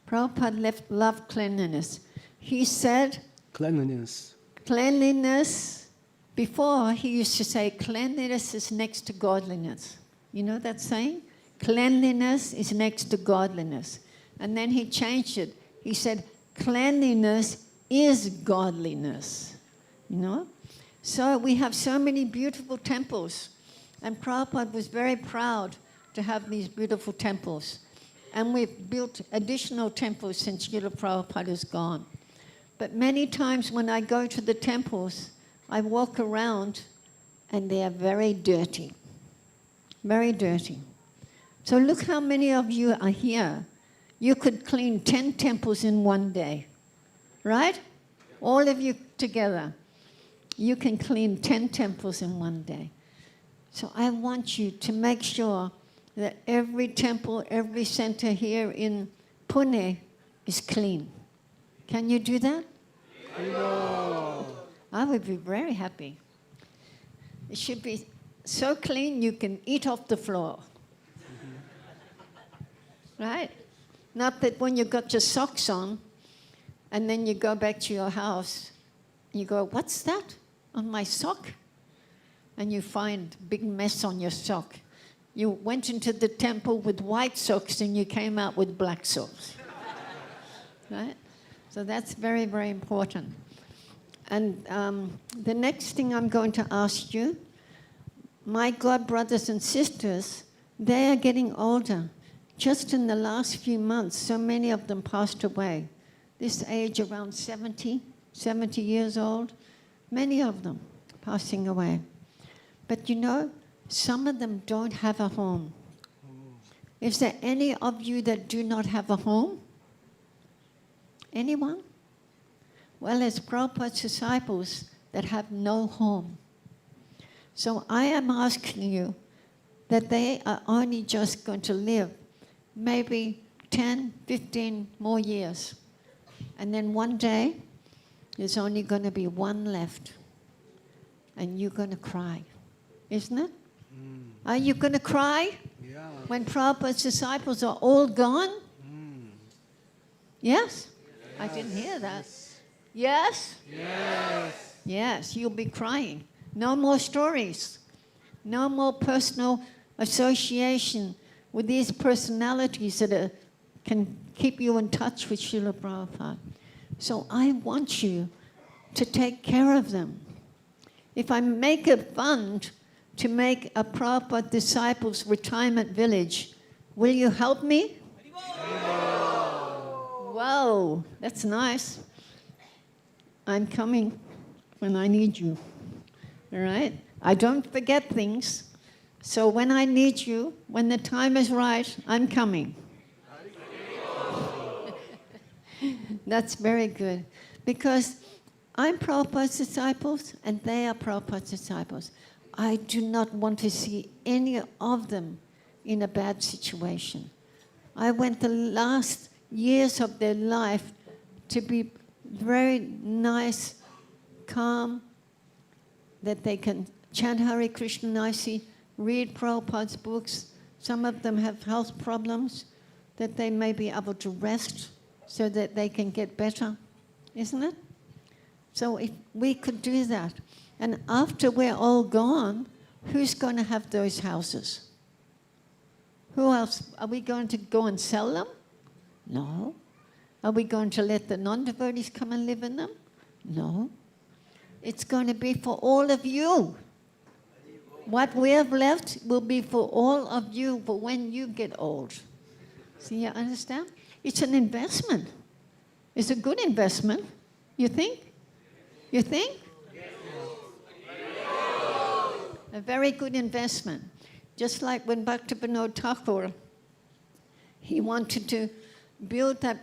Prabhupada loved cleanliness. He said, Cleanliness. cleanliness, before he used to say cleanliness is next to godliness. You know that saying? Cleanliness is next to godliness. And then he changed it. He said, cleanliness is godliness. You know? So we have so many beautiful temples. And Prabhupada was very proud to have these beautiful temples. And we've built additional temples since Srila Prabhupada is gone. But many times when I go to the temples, I walk around and they are very dirty. Very dirty. So look how many of you are here. You could clean 10 temples in one day, right? All of you together. You can clean 10 temples in one day. So I want you to make sure that every temple, every center here in Pune is clean. Can you do that? I would be very happy. It should be so clean you can eat off the floor. Right? Not that when you've got your socks on and then you go back to your house, you go, what's that on my sock? And you find a big mess on your sock. You went into the temple with white socks and you came out with black socks. Right? So that's very, very important. And the next thing I'm going to ask you, my God brothers and sisters, they are getting older. Just in the last few months, so many of them passed away. This age, around 70 years old, many of them passing away. But you know, some of them don't have a home. Is there any of you that do not have a home? Anyone? Well, there's Prabhupada's disciples that have no home. So I am asking you that they are only just going to live maybe 10, 15 more years. And then one day, there's only going to be one left. And you're going to cry. Isn't it? Are you going to cry? Yeah. When Prabhupada's disciples are all gone? Yes? I didn't hear that. Yes? Yes. Yes, you'll be crying. No more stories. No more personal association with these personalities that can keep you in touch with Srila Prabhupada. So I want you to take care of them. If I make a fund to make a Prabhupada Disciples Retirement Village, will you help me? Whoa, that's nice. I'm coming when I need you, all right? I don't forget things, so when I need you, when the time is right, I'm coming. That's very good, because I'm Prabhupada's disciples and they are Prabhupada's disciples. I do not want to see any of them in a bad situation. I want the last years of their life to be very nice, calm, that they can chant Hare Krishna nicely, read Prabhupada's books. Some of them have health problems, that they may be able to rest so that they can get better, isn't it? So if we could do that, and after we're all gone, who's going to have those houses? Who else? Are we going to go and sell them? No. Are we going to let the non-devotees come and live in them? No. It's going to be for all of you. What we have left will be for all of you for when you get old. See, you understand? It's an investment. It's a good investment. You think? You think? A very good investment. Just like when Bhaktivinoda Thakur, he wanted to build that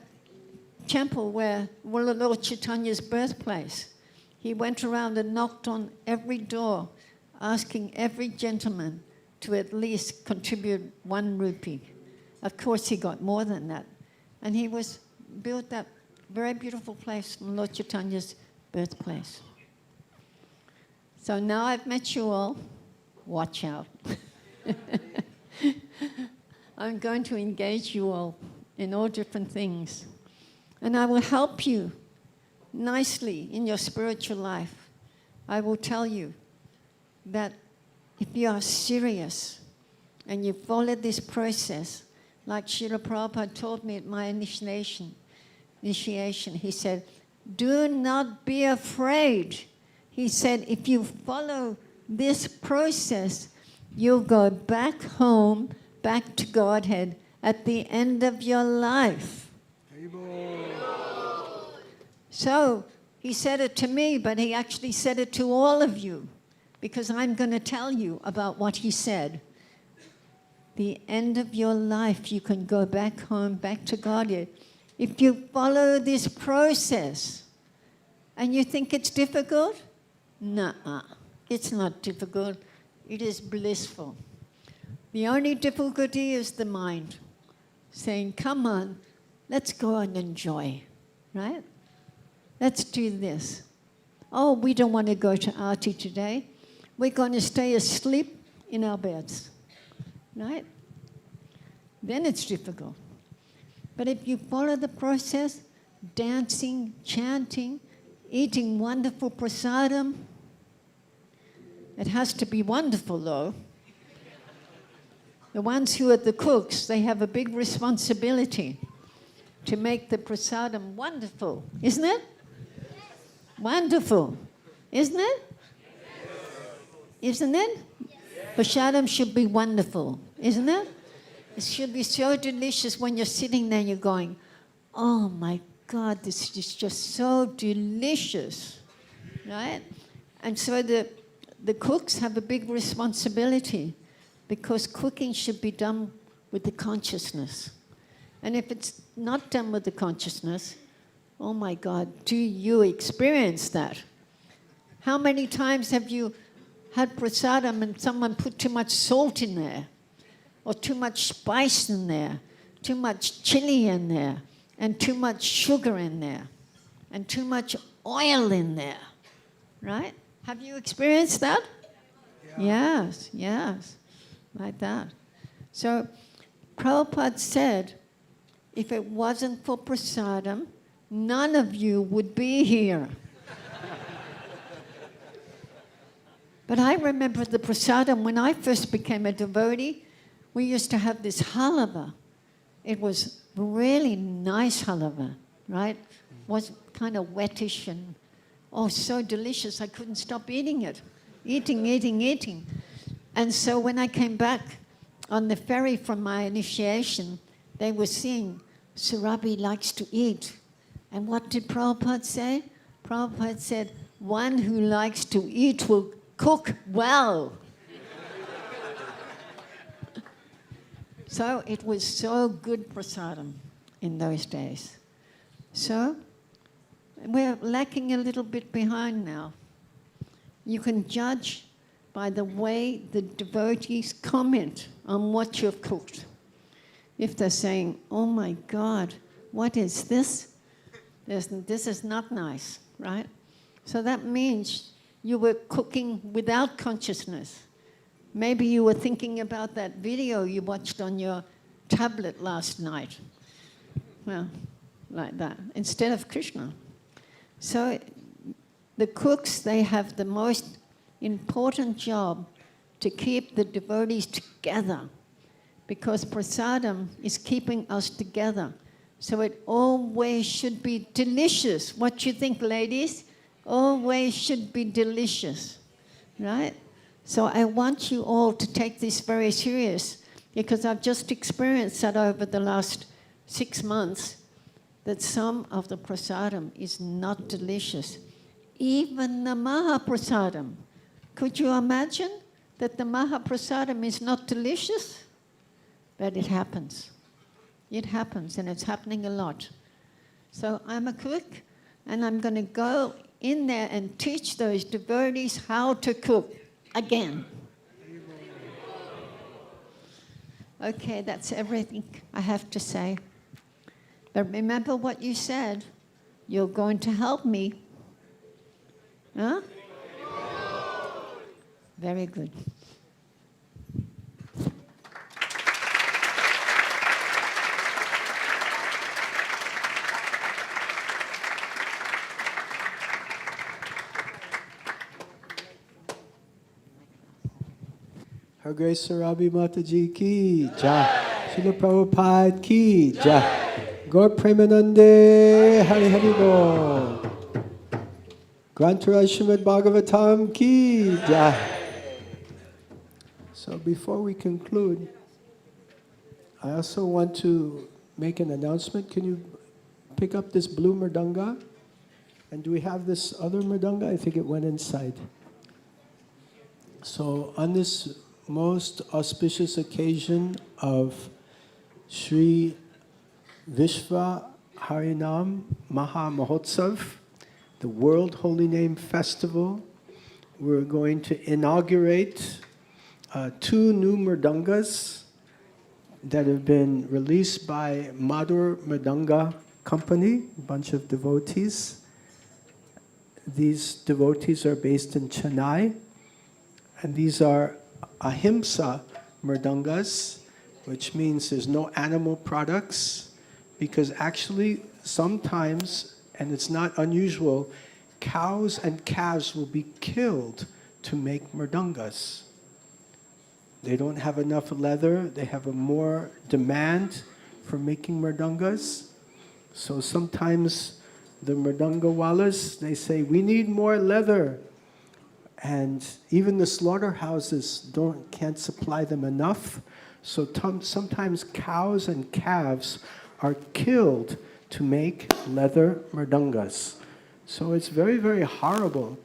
temple where Lord Chaitanya's birthplace. He went around and knocked on every door, asking every gentleman to at least contribute 1 rupee. Of course, he got more than that. And he built that very beautiful place from Lord Chaitanya's birthplace. So now I've met you all. Watch out. I'm going to engage you all in all different things. And I will help you nicely in your spiritual life. I will tell you that if you are serious and you follow this process, like Srila Prabhupada told me at my initiation, he said, do not be afraid. He said, if you follow this process, you'll go back home, back to Godhead at the end of your life. So he said it to me, but he actually said it to all of you, because I'm going to tell you about what he said. The end of your life, you can go back home, back to Godhead. If you follow this process and you think it's difficult, nuh-uh, it's not difficult. It is blissful. The only difficulty is the mind saying, come on, let's go and enjoy, right? Let's do this. Oh, we don't want to go to Aarti today. We're going to stay asleep in our beds, right? Then it's difficult. But if you follow the process, dancing, chanting, eating wonderful prasadam, it has to be wonderful though. The ones who are the cooks, they have a big responsibility to make the prasadam wonderful, isn't it? Yes. Wonderful, isn't it? Yes. Isn't it? Yes. Prasadam should be wonderful, isn't it? It should be so delicious when you're sitting there and you're going, oh my God, this is just so delicious, right? And so the cooks have a big responsibility because cooking should be done with the consciousness. And if it's not done with the consciousness, oh my God, do you experience that? How many times have you had prasadam and someone put too much salt in there? Or too much spice in there, too much chili in there, and too much sugar in there, and too much oil in there, right? Have you experienced that? Yeah. Yes, like that. So Prabhupada said, if it wasn't for prasadam, none of you would be here. But I remember the prasadam when I first became a devotee. We used to have this halava. It was really nice halava, right? Was kind of wettish and, oh, so delicious. I couldn't stop eating it. Eating. And so when I came back on the ferry from my initiation, they were saying, Surabhi likes to eat. And what did Prabhupada say? Prabhupada said, one who likes to eat will cook well. So it was so good prasadam in those days. So we're lacking a little bit behind now. You can judge by the way the devotees comment on what you've cooked. If they're saying, oh my God, what is this? This is not nice, right? So that means you were cooking without consciousness. Maybe you were thinking about that video you watched on your tablet last night. Well, like that, instead of Krishna. So the cooks, they have the most important job to keep the devotees together because prasadam is keeping us together. So it always should be delicious. What you think, ladies? Always should be delicious, right? So I want you all to take this very serious because I've just experienced that over the last 6 months that some of the prasadam is not delicious. Even the Mahaprasadam. Could you imagine that the Mahaprasadam is not delicious? But it happens. It happens, and it's happening a lot. So I'm a cook, and I'm going to go in there and teach those devotees how to cook again. Okay, that's everything I have to say. But remember what you said. You're going to help me. Huh? Very good. Her Grace Surabhi Mataji ki jai. Srila Prabhupada ki jai. Gaur Premanande Hari Hari Bol. Grantaraj Srimad Bhagavatam ki jai. So before we conclude, I also want to make an announcement. Can you pick up this blue mridanga? And do we have this other mridanga? I think it went inside. So on this most auspicious occasion of Sri Vishva Harinam Maha Mahotsav, the World Holy Name Festival, we're going to inaugurate two new mridangas that have been released by Madhur Mridanga Company, a bunch of devotees. These devotees are based in Chennai, and these are ahimsa mridangas, which means there's no animal products, because actually sometimes, and it's not unusual, cows and calves will be killed to make mridangas. They don't have enough leather, they have a more demand for making mridangas. So sometimes the mridanga wallas, they say, we need more leather. And even the slaughterhouses can't supply them enough. So sometimes cows and calves are killed to make leather mridangas. So it's very, very horrible.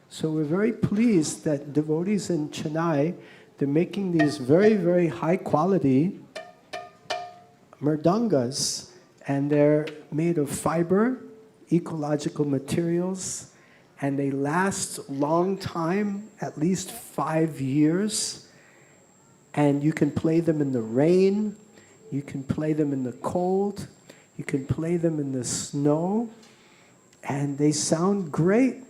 So we're very pleased that devotees in Chennai, they're making these very, very high quality mridangas, and they're made of fiber, ecological materials, and they last a long time, at least 5 years. And you can play them in the rain, you can play them in the cold, you can play them in the snow, and they sound great.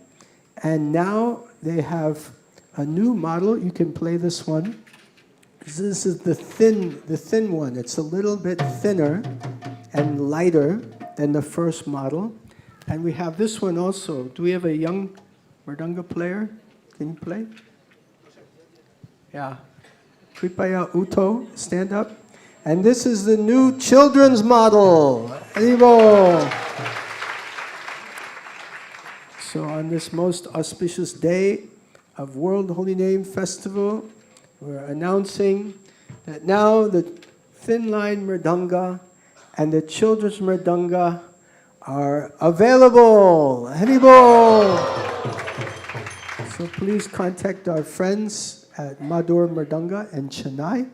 And now they have a new model. You can play this one. This is the thin one. It's a little bit thinner and lighter than the first model. And we have this one also. Do we have a young mridanga player? Can you play? Yeah. Kripaya Uto, stand up. And this is the new children's model. Haribo. So on this most auspicious day of World Holy Name Festival, we're announcing that now the thin line mridanga and the children's mridanga are available. Haribo! So please contact our friends at Madhur Mridanga in Chennai,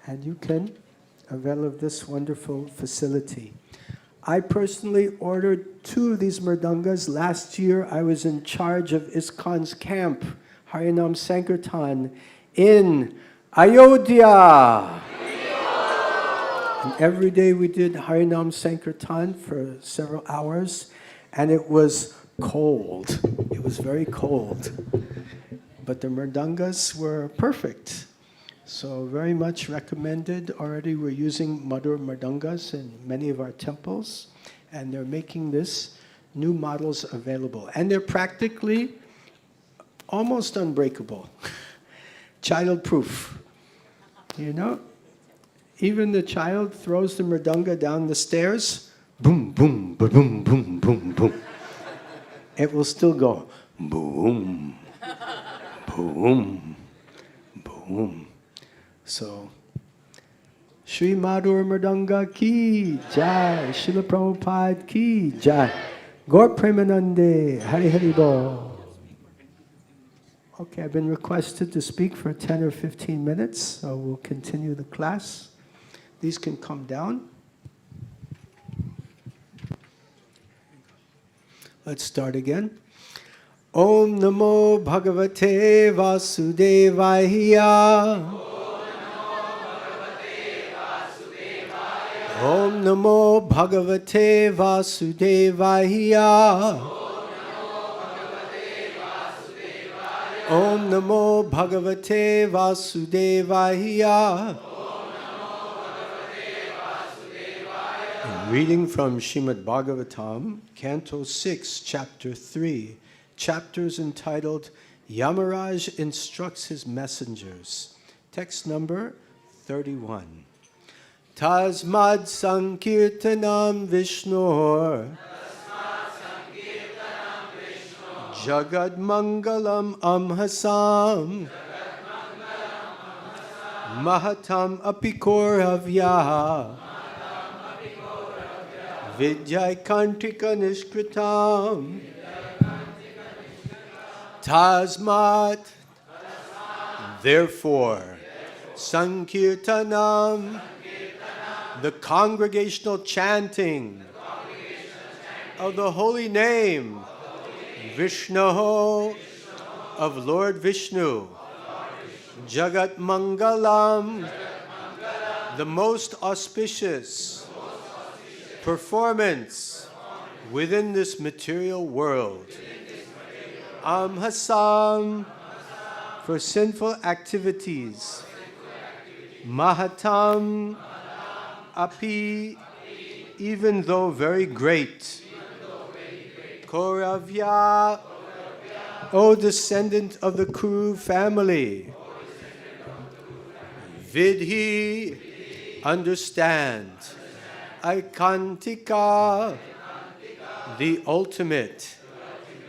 and you can avail of this wonderful facility. I personally ordered 2 of these mridangas. Last year I was in charge of ISKCON's camp, Harinam Sankirtan, in Ayodhya. And every day we did Harinam Sankirtan for several hours, and it was cold. It was very cold. But the mridangas were perfect. So very much recommended. Already we're using Madhur Mridangas in many of our temples, and they're making this new models available. And they're practically almost unbreakable. Child-proof. You know? Even the child throws the mridanga down the stairs, boom, boom, boom, boom, boom, boom. It will still go, boom, boom, boom. So, Shri Madhur Mridanga ki jai, Srila Prabhupada ki jai, Gaur Premanande, Hari Hari Bol. Okay, I've been requested to speak for 10 or 15 minutes, so we'll continue the class. These can come down. Let's start again. Om Namo Bhagavate Vasudevaya. Om Namo Bhagavate Vasudevaya. Om Namo Bhagavate Vasudevaya. Reading from Srimad Bhagavatam, Canto 6, Chapter 3, chapters entitled Yamaraj Instructs His Messengers. Text number 31. Tasmad Sankirtanam Vishnor Jagad Mangalam Amhasam Mahatam Apikoravya Vidyaikantika Nishkritam Tasmat. Therefore, Sankirtanam, the congregational chanting of the holy name, Vishnu, of Lord Vishnu, Jagat Mangalam, the most auspicious performance within this material world. Amhasam, for sinful activities. Mahatam, api, even though very great. Kauravya, O descendant of the Kuru family. Vidhi, understand. Aikantika, the ultimate.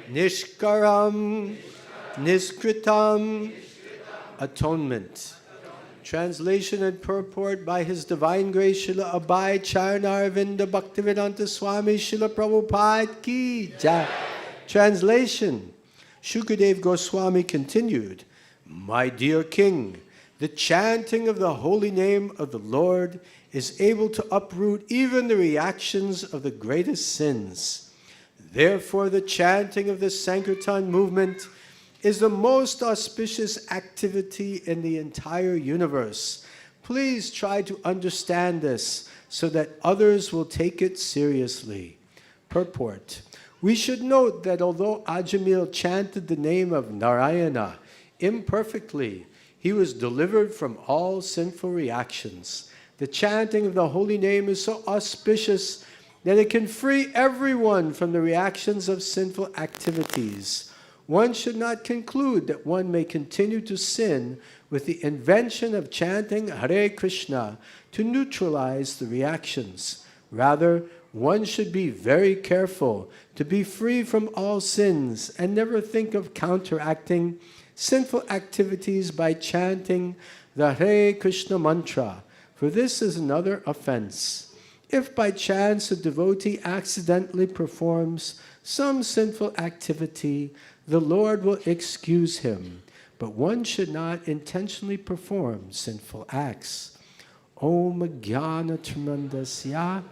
Nishkaram, Niskritam, atonement. Translation and purport by His Divine Grace Srila Abhay Charanaravinda Bhaktivedanta Swami Srila Prabhupada Ki Jai. Translation. Shukadev Goswami continued, My dear King, the chanting of the holy name of the Lord is able to uproot even the reactions of the greatest sins. Therefore, the chanting of the Sankirtan movement is the most auspicious activity in the entire universe. Please try to understand this so that others will take it seriously. Purport. We should note that although Ajamil chanted the name of Narayana imperfectly, he was delivered from all sinful reactions. The chanting of the holy name is so auspicious that it can free everyone from the reactions of sinful activities. One should not conclude that one may continue to sin with the invention of chanting Hare Krishna to neutralize the reactions. Rather, one should be very careful to be free from all sins and never think of counteracting sinful activities by chanting the Hare Krishna mantra, for this is another offense. If by chance a devotee accidentally performs some sinful activity, the Lord will excuse him, but one should not intentionally perform sinful acts. Om Jnana Tramandasya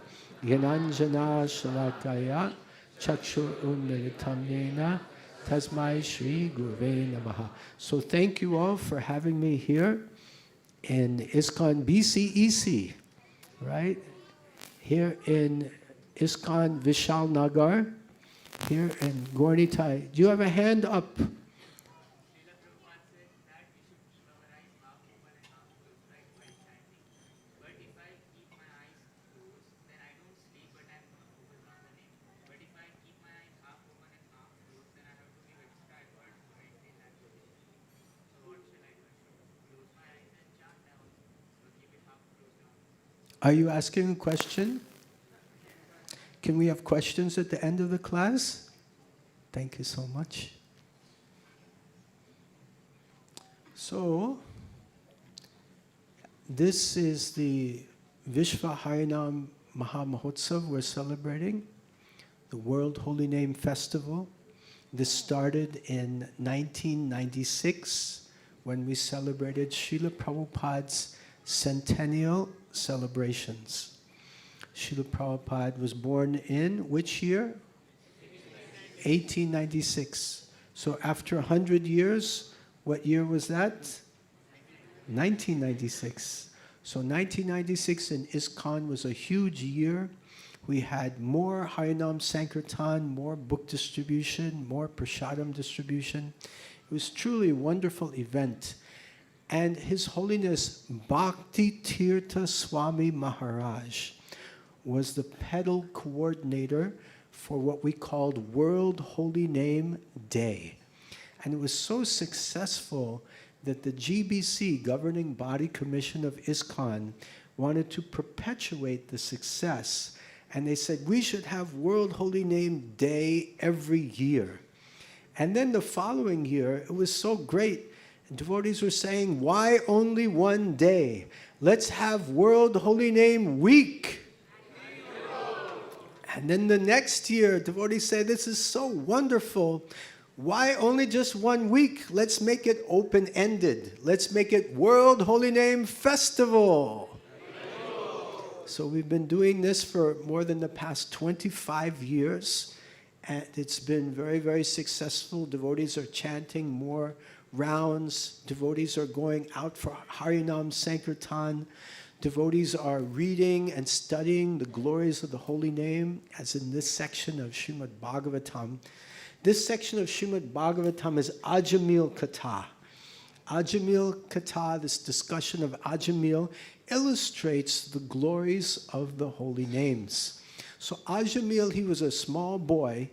Gyananjana Shalakaya Chakshur Unmilitam Yena Tasmai Shri Guruve Namaha. So thank you all for having me here in ISKCON BCEC, right? Here in ISKCON Vishal Nagar, here in Gornitai. Do you have a hand up? Are you asking a question? Can we have questions at the end of the class? Thank you so much. So, this is the Vishva Harinam Maha Mahotsav we're celebrating, the World Holy Name Festival. This started in 1996 when we celebrated Srila Prabhupada's centennial celebrations. Srila Prabhupada was born in which year? 1896. So after 100 years, what year was that? 1996. So 1996 in ISKCON was a huge year. We had more Harinam Sankirtan, more book distribution, more Prasadam distribution. It was truly a wonderful event. And His Holiness Bhakti Tirtha Swami Maharaj was the pedal coordinator for what we called World Holy Name Day. And it was so successful that the GBC, Governing Body Commission of ISKCON, wanted to perpetuate the success. And they said, we should have World Holy Name Day every year. And then the following year, it was so great. And devotees were saying, why only one day? Let's have World Holy Name Week. And then the next year, devotees said, this is so wonderful. Why only just 1 week? Let's make it open-ended. Let's make it World Holy Name Festival. So we've been doing this for more than the past 25 years. And it's been very, very successful. Devotees are chanting more rounds. Devotees are going out for Harinam Sankirtan. Devotees are reading and studying the glories of the holy name, as in this section of Srimad Bhagavatam. This section of Srimad Bhagavatam is Ajamil Katha. Ajamil Katha, this discussion of Ajamil, illustrates the glories of the holy names. So Ajamil, he was a small boy,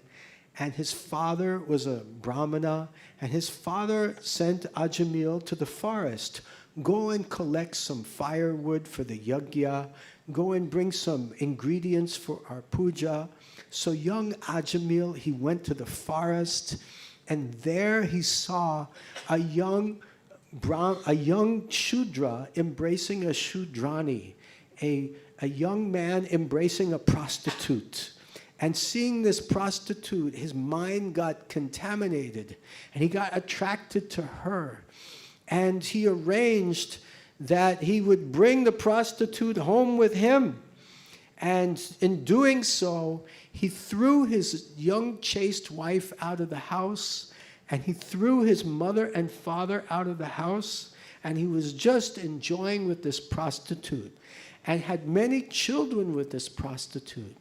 and his father was a Brahmana, and his father sent Ajamil to the forest. Go and collect some firewood for the yajna. Go and bring some ingredients for our puja. So young Ajamil, he went to the forest, and there he saw a young Shudra embracing a Shudrani, a young man embracing a prostitute. And seeing this prostitute, his mind got contaminated, and he got attracted to her. And he arranged that he would bring the prostitute home with him. And in doing so, he threw his young chaste wife out of the house, and he threw his mother and father out of the house, and he was just enjoying with this prostitute, and had many children with this prostitute.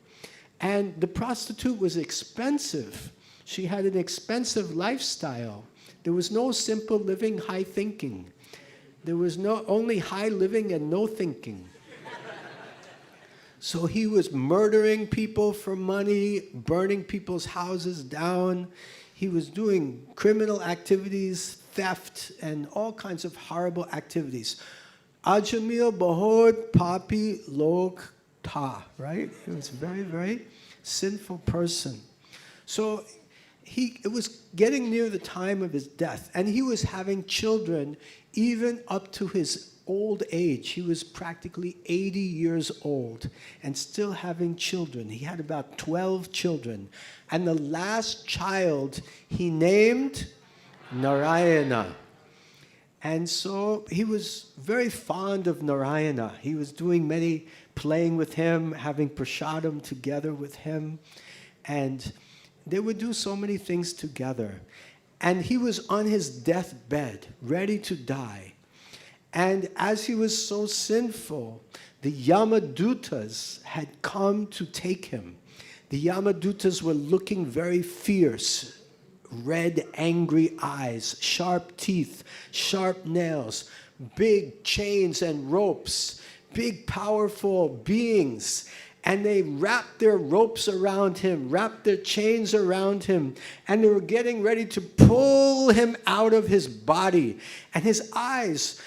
And the prostitute was expensive. She had an expensive lifestyle. There was no simple living, high thinking. There was only high living and no thinking. So he was murdering people for money, burning people's houses down. He was doing criminal activities, theft, and all kinds of horrible activities. Ajamil bahod papi log tha, right? He was a very, very sinful person. So it was getting near the time of his death, and he was having children even up to his old age. He was practically 80 years old and still having children. He had about 12 children. And the last child he named Narayana. And so he was very fond of Narayana. He was doing many, playing with him, having prasadam together with him. And they would do so many things together. And he was on his deathbed, ready to die. And as he was so sinful, the Yamadutas had come to take him. The Yamadutas were looking very fierce, red, angry eyes, sharp teeth, sharp nails, big chains and ropes, big, powerful beings. And they wrapped their ropes around him, wrapped their chains around him, and they were getting ready to pull him out of his body. And his eyes,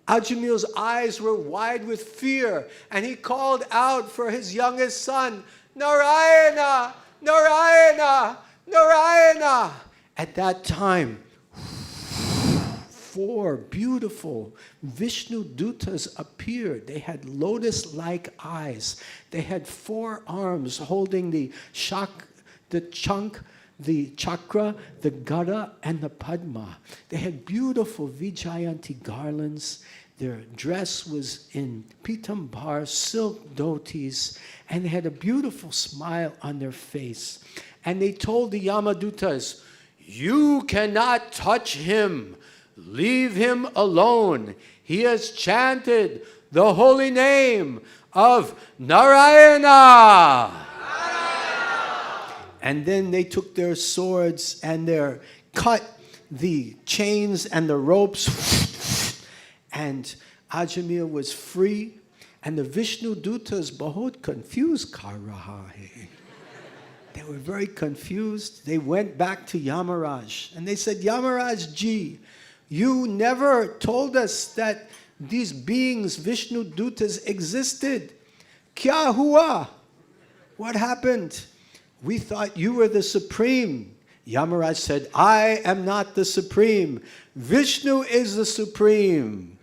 Ajamil's eyes were wide with fear, and he called out for his youngest son, Narayana, Narayana, Narayana. At that time, 4 beautiful Vishnu Dutas appeared. They had lotus-like eyes. They had 4 arms holding the chakra, the chakra, the gada, and the padma. They had beautiful Vijayanti garlands. Their dress was in pitambar, silk dhotis, and they had a beautiful smile on their face. And they told the Yamadutas, "You cannot touch him. Leave him alone. He has chanted the holy name of Narayana." And then they took their swords and they cut the chains and the ropes, and Ajamil was free. And the Vishnu Dutas bahut confused kar raha hai. They were very confused. They went back to Yamaraj and they said, "Yamaraj ji, you never told us that these beings, Vishnu Dutas, existed. Kya hua? What happened? We thought you were the supreme." Yamaraj said, "I am not the supreme. Vishnu is the supreme."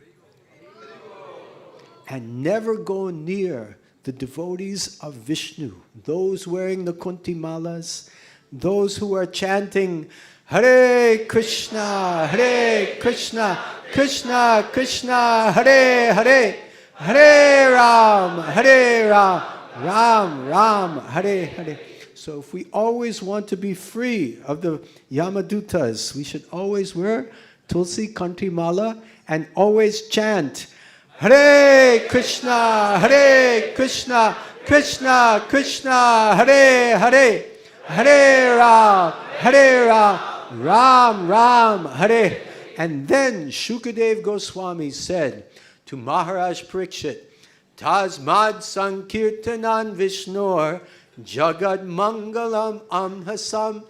And never go near the devotees of Vishnu, those wearing the kuntimalas, those who are chanting Hare Krishna, Krishna Krishna, Hare Hare, Hare Ram, Ram Ram, Hare Hare. So if we always want to be free of the Yamadutas, we should always wear Tulsi Kanti Mala, and always chant Hare Krishna, Krishna Krishna, Hare Hare, Hare Ram, Ram Ram, Hare. And then Shukadev Goswami said to Maharaj Parikshit, Tasmad Sankirtanan Vishnor Jagad Mangalam Amhasam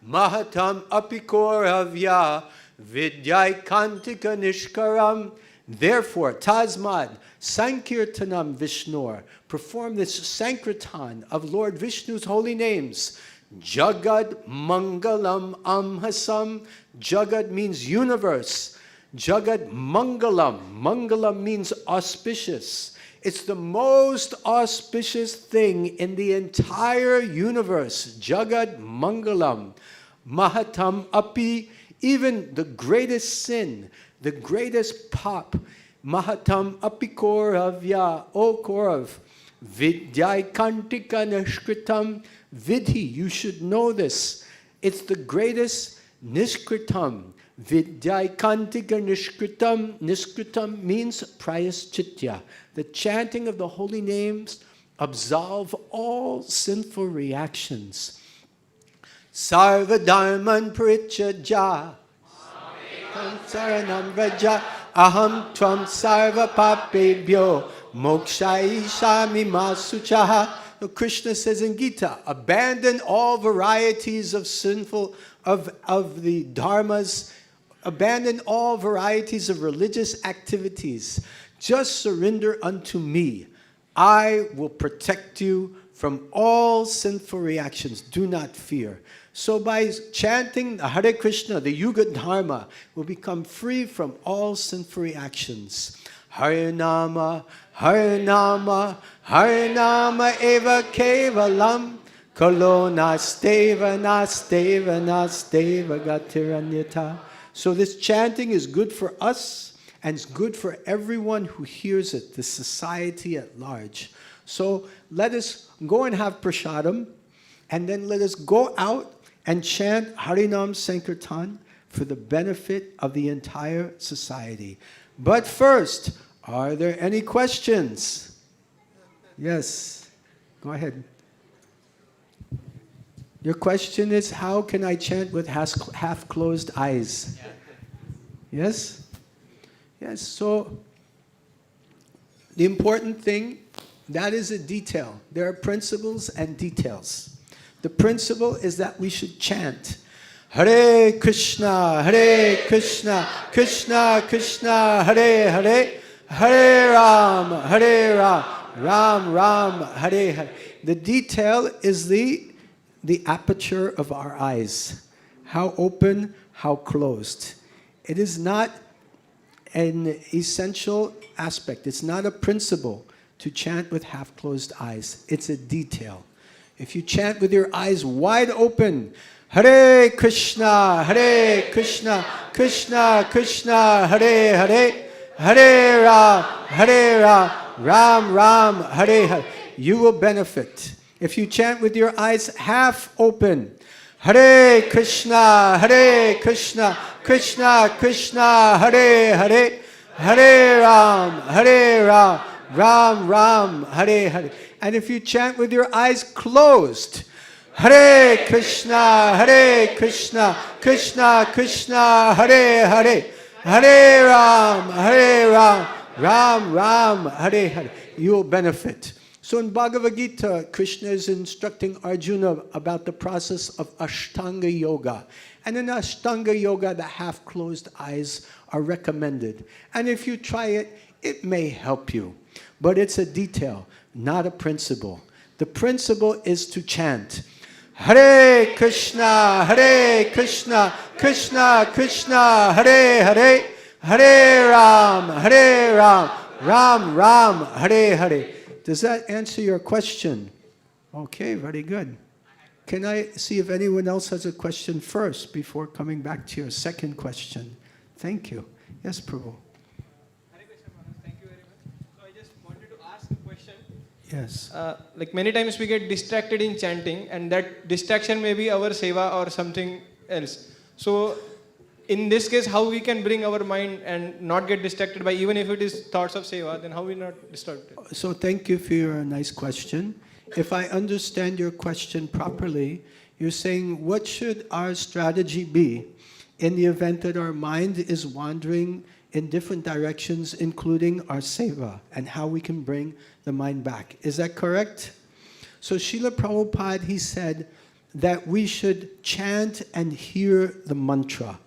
Mahatam Apikoravya Vidyai Kantika Nishkaram. Therefore, Tasmad Sankirtanam Vishnor, perform this Sankirtan of Lord Vishnu's holy names. Jagad Mangalam Amhasam. Jagad means universe. Jagad Mangalam. Mangalam means auspicious. It's the most auspicious thing in the entire universe. Jagad Mangalam. Mahatam Api, even the greatest sin, the greatest pop. Mahatam Apikoravya, O Korav. Vidyai Kantika Nishkritam. Vidhi, you should know this. It's the greatest Nishkritam. Vidyai Kantika Nishkritam. Nishkritam means prayaschitya. The chanting of the holy names absolve all sinful reactions. Sarva Dharman Parichaja. Saranam Vraja. Aham Tvam Sarva Papebhyo. Mokshai Shami Masuchaha. Krishna says in Gita, abandon all varieties of sinful, of the dharmas, abandon all varieties of religious activities. Just surrender unto me. I will protect you from all sinful reactions. Do not fear. So by chanting the Hare Krishna, the Yuga Dharma, will become free from all sinful reactions. Hare Nama, Hare Nama, Hare Nama Eva Kevalam, Kalo Nasteva, Nasteva, Nasteva Gatiranyata. So this chanting is good for us and it's good for everyone who hears it, the society at large. So let us go and have prasadam, and then let us go out and chant Harinam Sankirtan for the benefit of the entire society. But first, are there any questions? Yes, go ahead. Your question is, how can I chant with half-closed eyes? Yes? Yes, so the important thing, that is a detail. There are principles and details. The principle is that we should chant Hare Krishna, Krishna Krishna, Hare Hare, Hare Ram, Ram Ram, Hare Hare. The detail is the aperture of our eyes. How open, how closed. It is not an essential aspect. It's not a principle to chant with half-closed eyes. It's a detail. If you chant with your eyes wide open, Hare Krishna, Krishna Krishna, Hare Hare, Hare Ram, Ram Ram, Hare Hare, you will benefit. If you chant with your eyes half open, Hare Krishna, Krishna Krishna, Hare Hare, Hare Ram, Ram Ram, Hare Hare. And if you chant with your eyes closed, Hare Krishna, Krishna Krishna, Hare Hare, Hare Ram, Ram Ram, Hare Hare, you will benefit. So in Bhagavad Gita, Krishna is instructing Arjuna about the process of Ashtanga Yoga. And in Ashtanga Yoga, the half-closed eyes are recommended. And if you try it, it may help you. But it's a detail, not a principle. The principle is to chant Hare Krishna, Krishna Krishna, Hare Hare, Hare Ram, Ram Ram, Hare Hare. Does that answer your question? Okay, very good. Can I see if anyone else has a question first before coming back to your second question? Thank you. Yes, Prabhu. Hare Krishna, Maharaj. Thank you very much. So I just wanted to ask a question. Yes. Like many times we get distracted in chanting, and that distraction may be our seva or something else. So in this case, how we can bring our mind and not get distracted by, even if it is thoughts of seva, then how we not disturbed? So thank you for your nice question. If I understand your question properly, you're saying, what should our strategy be in the event that our mind is wandering in different directions, including our seva, and how we can bring the mind back? Is that correct? So Srila Prabhupada, he said that we should chant and hear the mantra.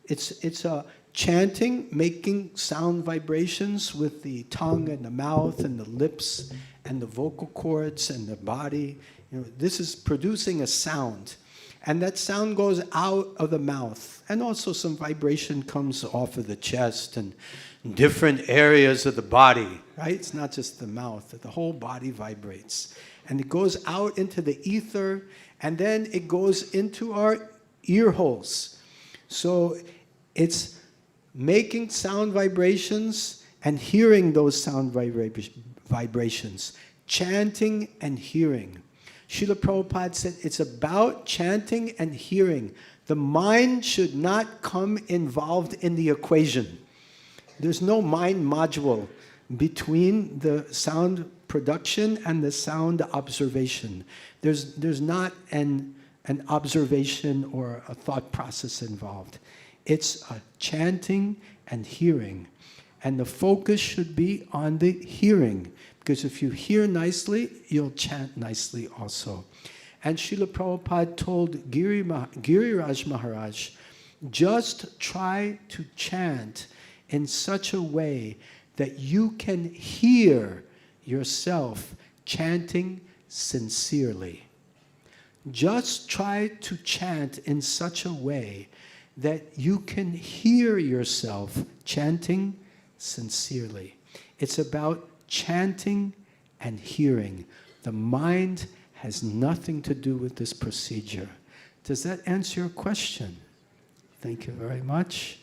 It's a chanting, making sound vibrations with the tongue and the mouth and the lips and the vocal cords and the body. You know, this is producing a sound. And that sound goes out of the mouth. And also some vibration comes off of the chest and different areas of the body, right? It's not just the mouth. The whole body vibrates. And it goes out into the ether, and then it goes into our ear holes. So it's making sound vibrations and hearing those sound vibrations. Chanting and hearing. Srila Prabhupada said it's about chanting and hearing. The mind should not come involved in the equation. There's no mind module between the sound production and the sound observation. There's not an observation or a thought process involved. It's a chanting and hearing. And the focus should be on the hearing. Because if you hear nicely, you'll chant nicely also. And Srila Prabhupada told Giriraj Maharaj, just try to chant in such a way that you can hear yourself chanting sincerely. Just try to chant in such a way that you can hear yourself chanting sincerely. It's about chanting and hearing. The mind has nothing to do with this procedure. Does that answer your question? Thank you very much.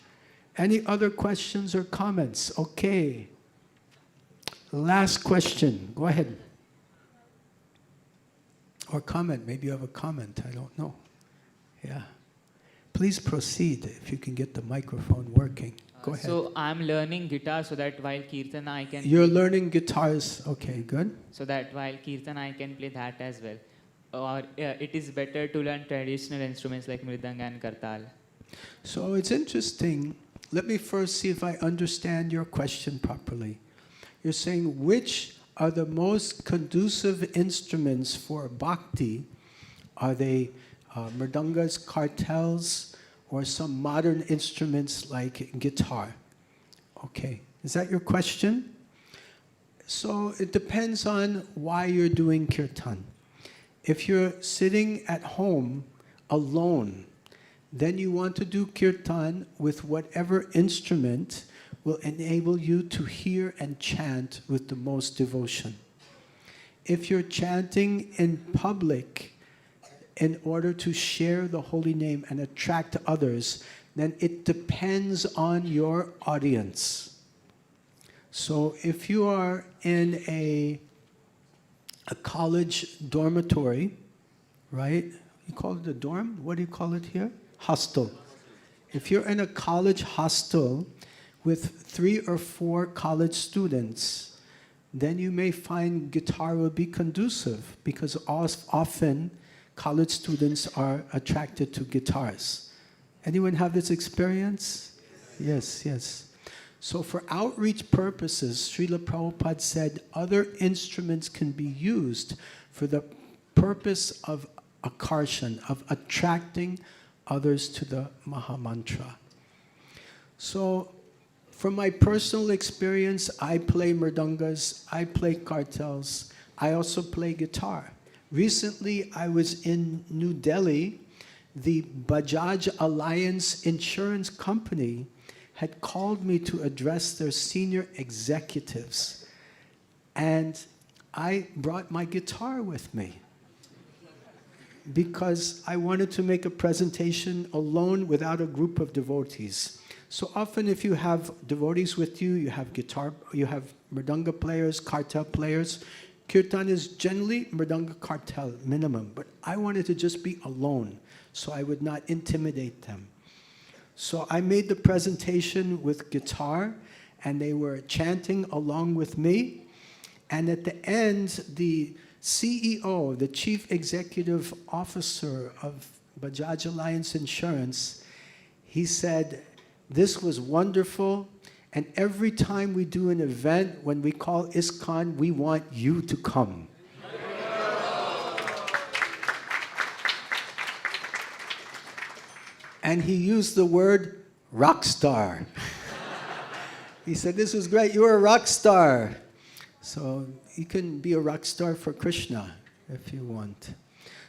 Any other questions or comments? Okay. Last question. Go ahead. Or comment. Maybe you have a comment. I don't know. Yeah. Please proceed if you can get the microphone working. Go ahead. So I'm learning guitar so that while Kirtan I can... You're learning guitars. Okay, good. So that while Kirtan I can play that as well. Or it is better to learn traditional instruments like mridanga and kartal. So it's interesting. Let me first see if I understand your question properly. You're saying which are the most conducive instruments for bhakti? Are they mridangas, kartals, or some modern instruments like guitar? Okay, is that your question? So it depends on why you're doing kirtan. If you're sitting at home alone, then you want to do kirtan with whatever instrument will enable you to hear and chant with the most devotion. If you're chanting in public in order to share the holy name and attract others, then it depends on your audience. So if you are in a college dormitory, right? You call it a dorm? What do you call it here? Hostel. If you're in a college hostel with 3 or 4 college students, then you may find guitar will be conducive because often college students are attracted to guitars. Anyone have this experience? Yes, yes. So for outreach purposes, Srila Prabhupada said other instruments can be used for the purpose of akarshan, of attracting others to the Mahamantra. So from my personal experience, I play mridangas, I play kartals, I also play guitar. Recently, I was in New Delhi. The Bajaj Alliance Insurance Company had called me to address their senior executives. And I brought my guitar with me because I wanted to make a presentation alone without a group of devotees. So often if you have devotees with you, you have guitar, you have mridanga players, kartal players. Kirtan is generally mridanga kartal minimum, but I wanted to just be alone so I would not intimidate them. So I made the presentation with guitar, and they were chanting along with me. And at the end, the CEO, the Chief Executive Officer of Bajaj Alliance Insurance, he said, "This was wonderful, and every time we do an event, when we call ISKCON, we want you to come." And he used the word rock star. He said, "This was great, you're a rock star." So you can be a rock star for Krishna if you want.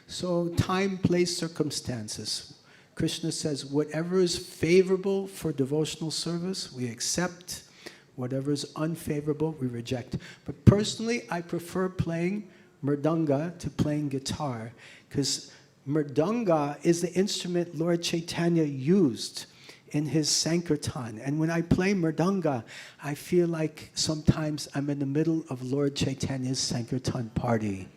So time, place, circumstances. Krishna says, whatever is favorable for devotional service, we accept. Whatever is unfavorable, we reject. But personally, I prefer playing mridanga to playing guitar, because mridanga is the instrument Lord Chaitanya used in his Sankirtan. And when I play mridanga, I feel like sometimes I'm in the middle of Lord Chaitanya's Sankirtan party.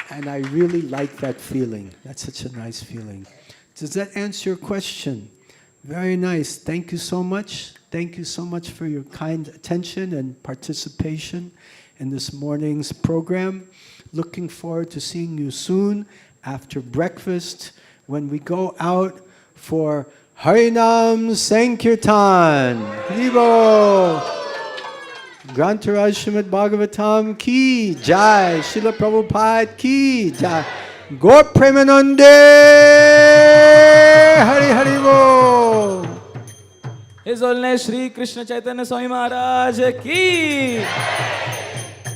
And I really like that feeling. That's such a nice feeling. Does that answer your question? Very nice. Thank you so much. Thank you so much for your kind attention and participation in this morning's program. Looking forward to seeing you soon after breakfast when we go out for Harinam Sankirtan. Haribo! Grantaraj Srimad Bhagavatam ki jai. Srila Prabhupada ki jai. Gaur Premanande Hari Haribo. His Holiness Shri Krishna Chaitanya Swami Maharaj ki.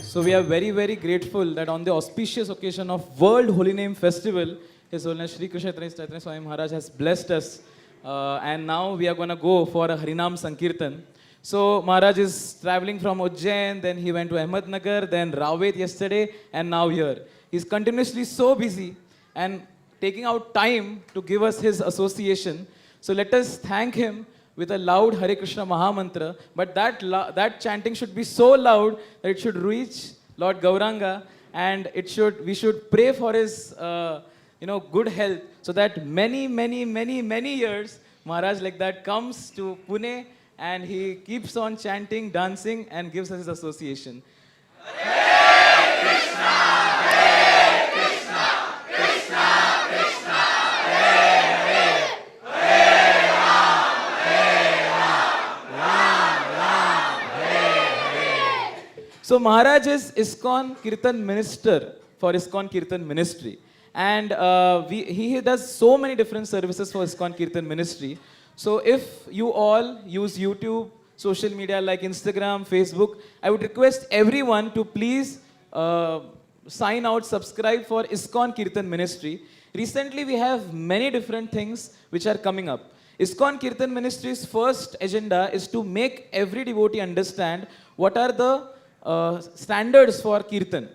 So we are very, very grateful that on the auspicious occasion of World Holy Name Festival, His Holiness Shri Krishna Chaitanya Swami Maharaj has blessed us. And now we are going to go for a Harinam Sankirtan. So Maharaj is traveling from Ujjain, then he went to Ahmednagar, then Rawet yesterday, and now here. He's continuously so busy and taking out time to give us his association. So let us thank him with a loud Hare Krishna Mahamantra. But that chanting should be so loud that it should reach Lord Gauranga, and we should pray for his good health, so that many years Maharaj like that comes to Pune and he keeps on chanting, dancing, and gives us his association. Hare Krishna, Hare Krishna, Krishna Krishna, Hare Hare Ram, Hare. So Maharaj is ISKCON Kirtan Minister for ISKCON Kirtan Ministry. And he does so many different services for ISKCON Kirtan Ministry. So if you all use YouTube, social media like Instagram, Facebook, I would request everyone to please sign out, subscribe for ISKCON Kirtan Ministry. Recently we have many different things which are coming up. ISKCON Kirtan Ministry's first agenda is to make every devotee understand what are the standards for Kirtan.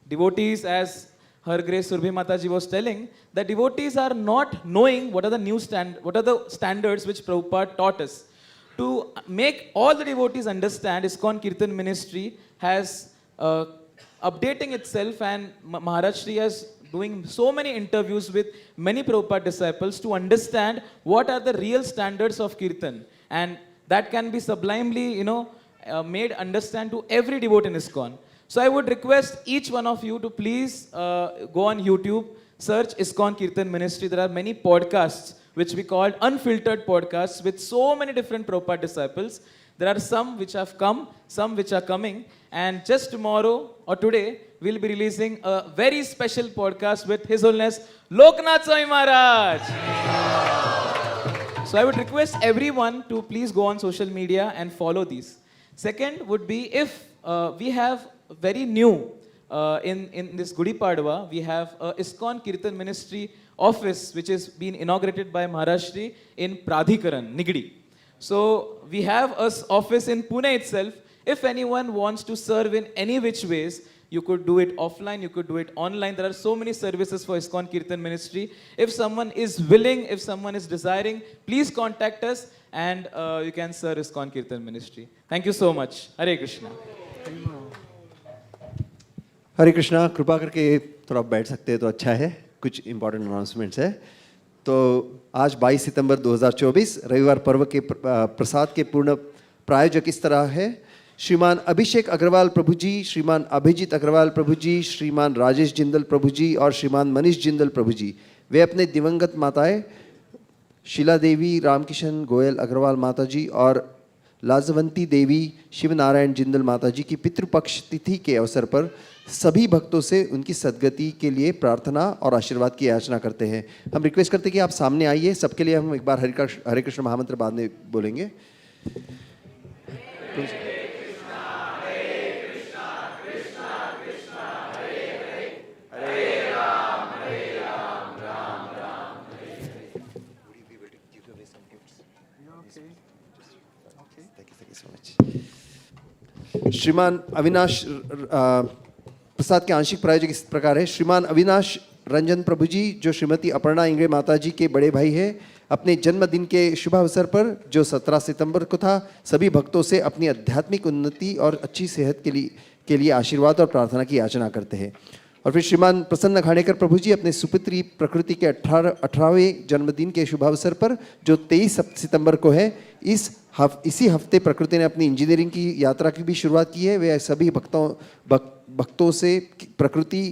Devotees, as Her Grace Surbhi Mataji was telling, that devotees are not knowing what are the standards which Prabhupada taught us. To make all the devotees understand, ISKCON Kirtan Ministry has updating itself, and Maharaj Shri is doing so many interviews with many Prabhupada disciples to understand what are the real standards of Kirtan. And that can be sublimely, made understand to every devotee in ISKCON. So I would request each one of you to please go on YouTube, search ISKCON Kirtan Ministry. There are many podcasts which we call unfiltered podcasts with so many different Prabhupada disciples. There are some which have come, some which are coming. And just tomorrow or today, we'll be releasing a very special podcast with His Holiness Loknath Swami Maharaj. So I would request everyone to please go on social media and follow these. Second would be, if we have very new in this Gudi Padwa, we have a ISKCON Kirtan Ministry office which is being inaugurated by Maharaj Shri in Pradhikaran, Nigdi. So we have an office in Pune itself. If anyone wants to serve in any which ways, you could do it offline, you could do it online. There are so many services for ISKCON Kirtan Ministry. If someone is willing, if someone is desiring, please contact us and you can serve ISKCON Kirtan Ministry. Thank you so much. Hare Krishna. हरे कृष्णा, कृपा करके थोड़ा बैठ सकते हैं तो अच्छा है. कुछ इंपॉर्टेंट अनाउंसमेंट्स है. तो आज 22 सितंबर 2024 रविवार पर्व के प्रसाद के पूर्ण प्रायोजक इस तरह है: श्रीमान अभिषेक अग्रवाल प्रभु जी, श्रीमान अभिजीत अग्रवाल प्रभु जी, श्रीमान राजेश जिंदल प्रभु जी और श्रीमान मनीष जिंदल प्रभु जी। वे अपने दिवंगत माताएं शीला देवी रामकिशन गोयल अग्रवाल माता जी और लाजवंती देवी शिवनारायण जिंदल माता जी की पितृपक्ष तिथि के अवसर पर सभी भक्तों से उनकी सद्गति के लिए प्रार्थना और आशीर्वाद की याचना करते हैं। हम रिक्वेस्ट करते हैं कि आप सामने आइए। सबके लिए हम एक बार हरे कृष्ण महामंत्र बाद में बोलेंगे। श्रीमान अविनाश प्रसाद के आंशिक प्रायोजक इस प्रकार है: श्रीमान अविनाश रंजन प्रभु जी, जो श्रीमती अपर्णा इंगड़े माता जी के बड़े भाई हैं, अपने जन्मदिन के शुभ अवसर पर जो 17 सितंबर को था, सभी भक्तों से अपनी आध्यात्मिक उन्नति और अच्छी सेहत के लिए आशीर्वाद और प्रार्थना की याचना करते हैं। और फिर श्रीमान प्रसन्न घाणेकर प्रभु जी अपने सुपुत्री प्रकृति के 18वें जन्मदिन के शुभ अवसर पर जो 23 सितंबर को है, इसी हफ्ते प्रकृति ने अपनी इंजीनियरिंग की यात्रा की भी शुरुआत की है। वे सभी भक्तों से प्रकृति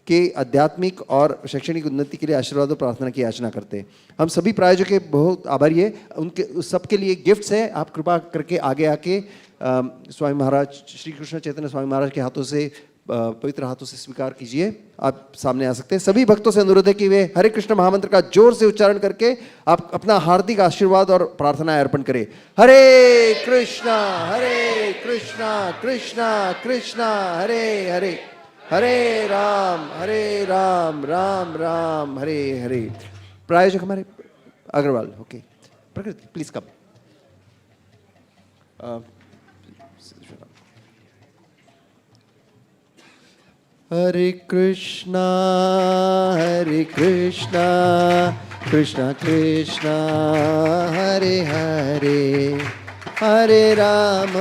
के आध्यात्मिक और शैक्षणिक उन्नति के लिए आशीर्वाद और प्रार्थना की याचना करते हैं। हम सभी प्रायोजक के बहुत आभारी है। उनके सबके लिए गिफ्ट्स है। आप कृपा करके आगे आके स्वामी महाराज, श्री कृष्ण चैतन्य स्वामी महाराज के हाथों से, पवित्र हाथों से स्वीकार कीजिए। आप सामने आ सकते हैं। सभी भक्तों से अनुरोध है कि वे हरे कृष्ण महामंत्र का जोर से उच्चारण करके आप अपना हार्दिक आशीर्वाद और प्रार्थना अर्पण करें। हरे कृष्णा कृष्णा कृष्णा हरे हरे, हरे राम राम राम हरे हरे। प्रायोजक हमारे अग्रवाल। ओके, प्रकृति प्लीज कम। हरे कृष्णा कृष्णा कृष्णा हरे हरे, हरे राम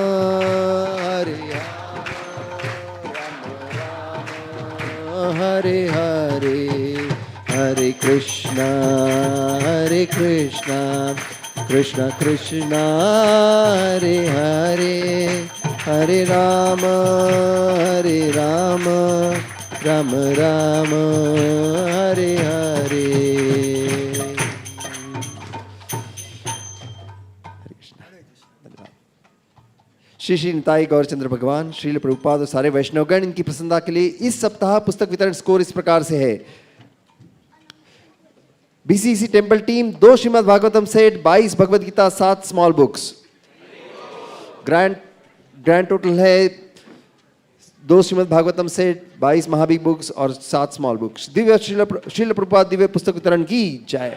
हरे हरे, हरे कृष्णा कृष्णा कृष्णा हरे हरे, हरे राम राम राम हरे हरे। श्री श्री निताई गौरचंद्र भगवान, श्रील प्रभुपाद और सारे वैष्णवगण, इनकी प्रसन्नता के लिए इस सप्ताह पुस्तक वितरण स्कोर इस प्रकार से है: BCC temple team 2 Shrimad Bhagavatam set, 22 Bhagavad Gita, 7 small books. Grand total है 2 श्रीमद् भागवतम सेट, 22 महाबिग बुक्स और 7 स्मॉल बुक्स। दिव्य श्रील प्रभुपाद दिव्य पुस्तक वितरण की जय।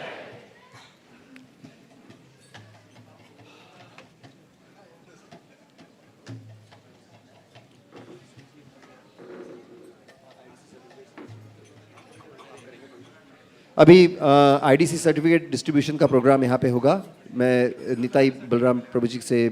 अभी आईडीसी सर्टिफिकेट डिस्ट्रीब्यूशन का प्रोग्राम यहाँ पे होगा। मैं निताई बलराम प्रभु जी से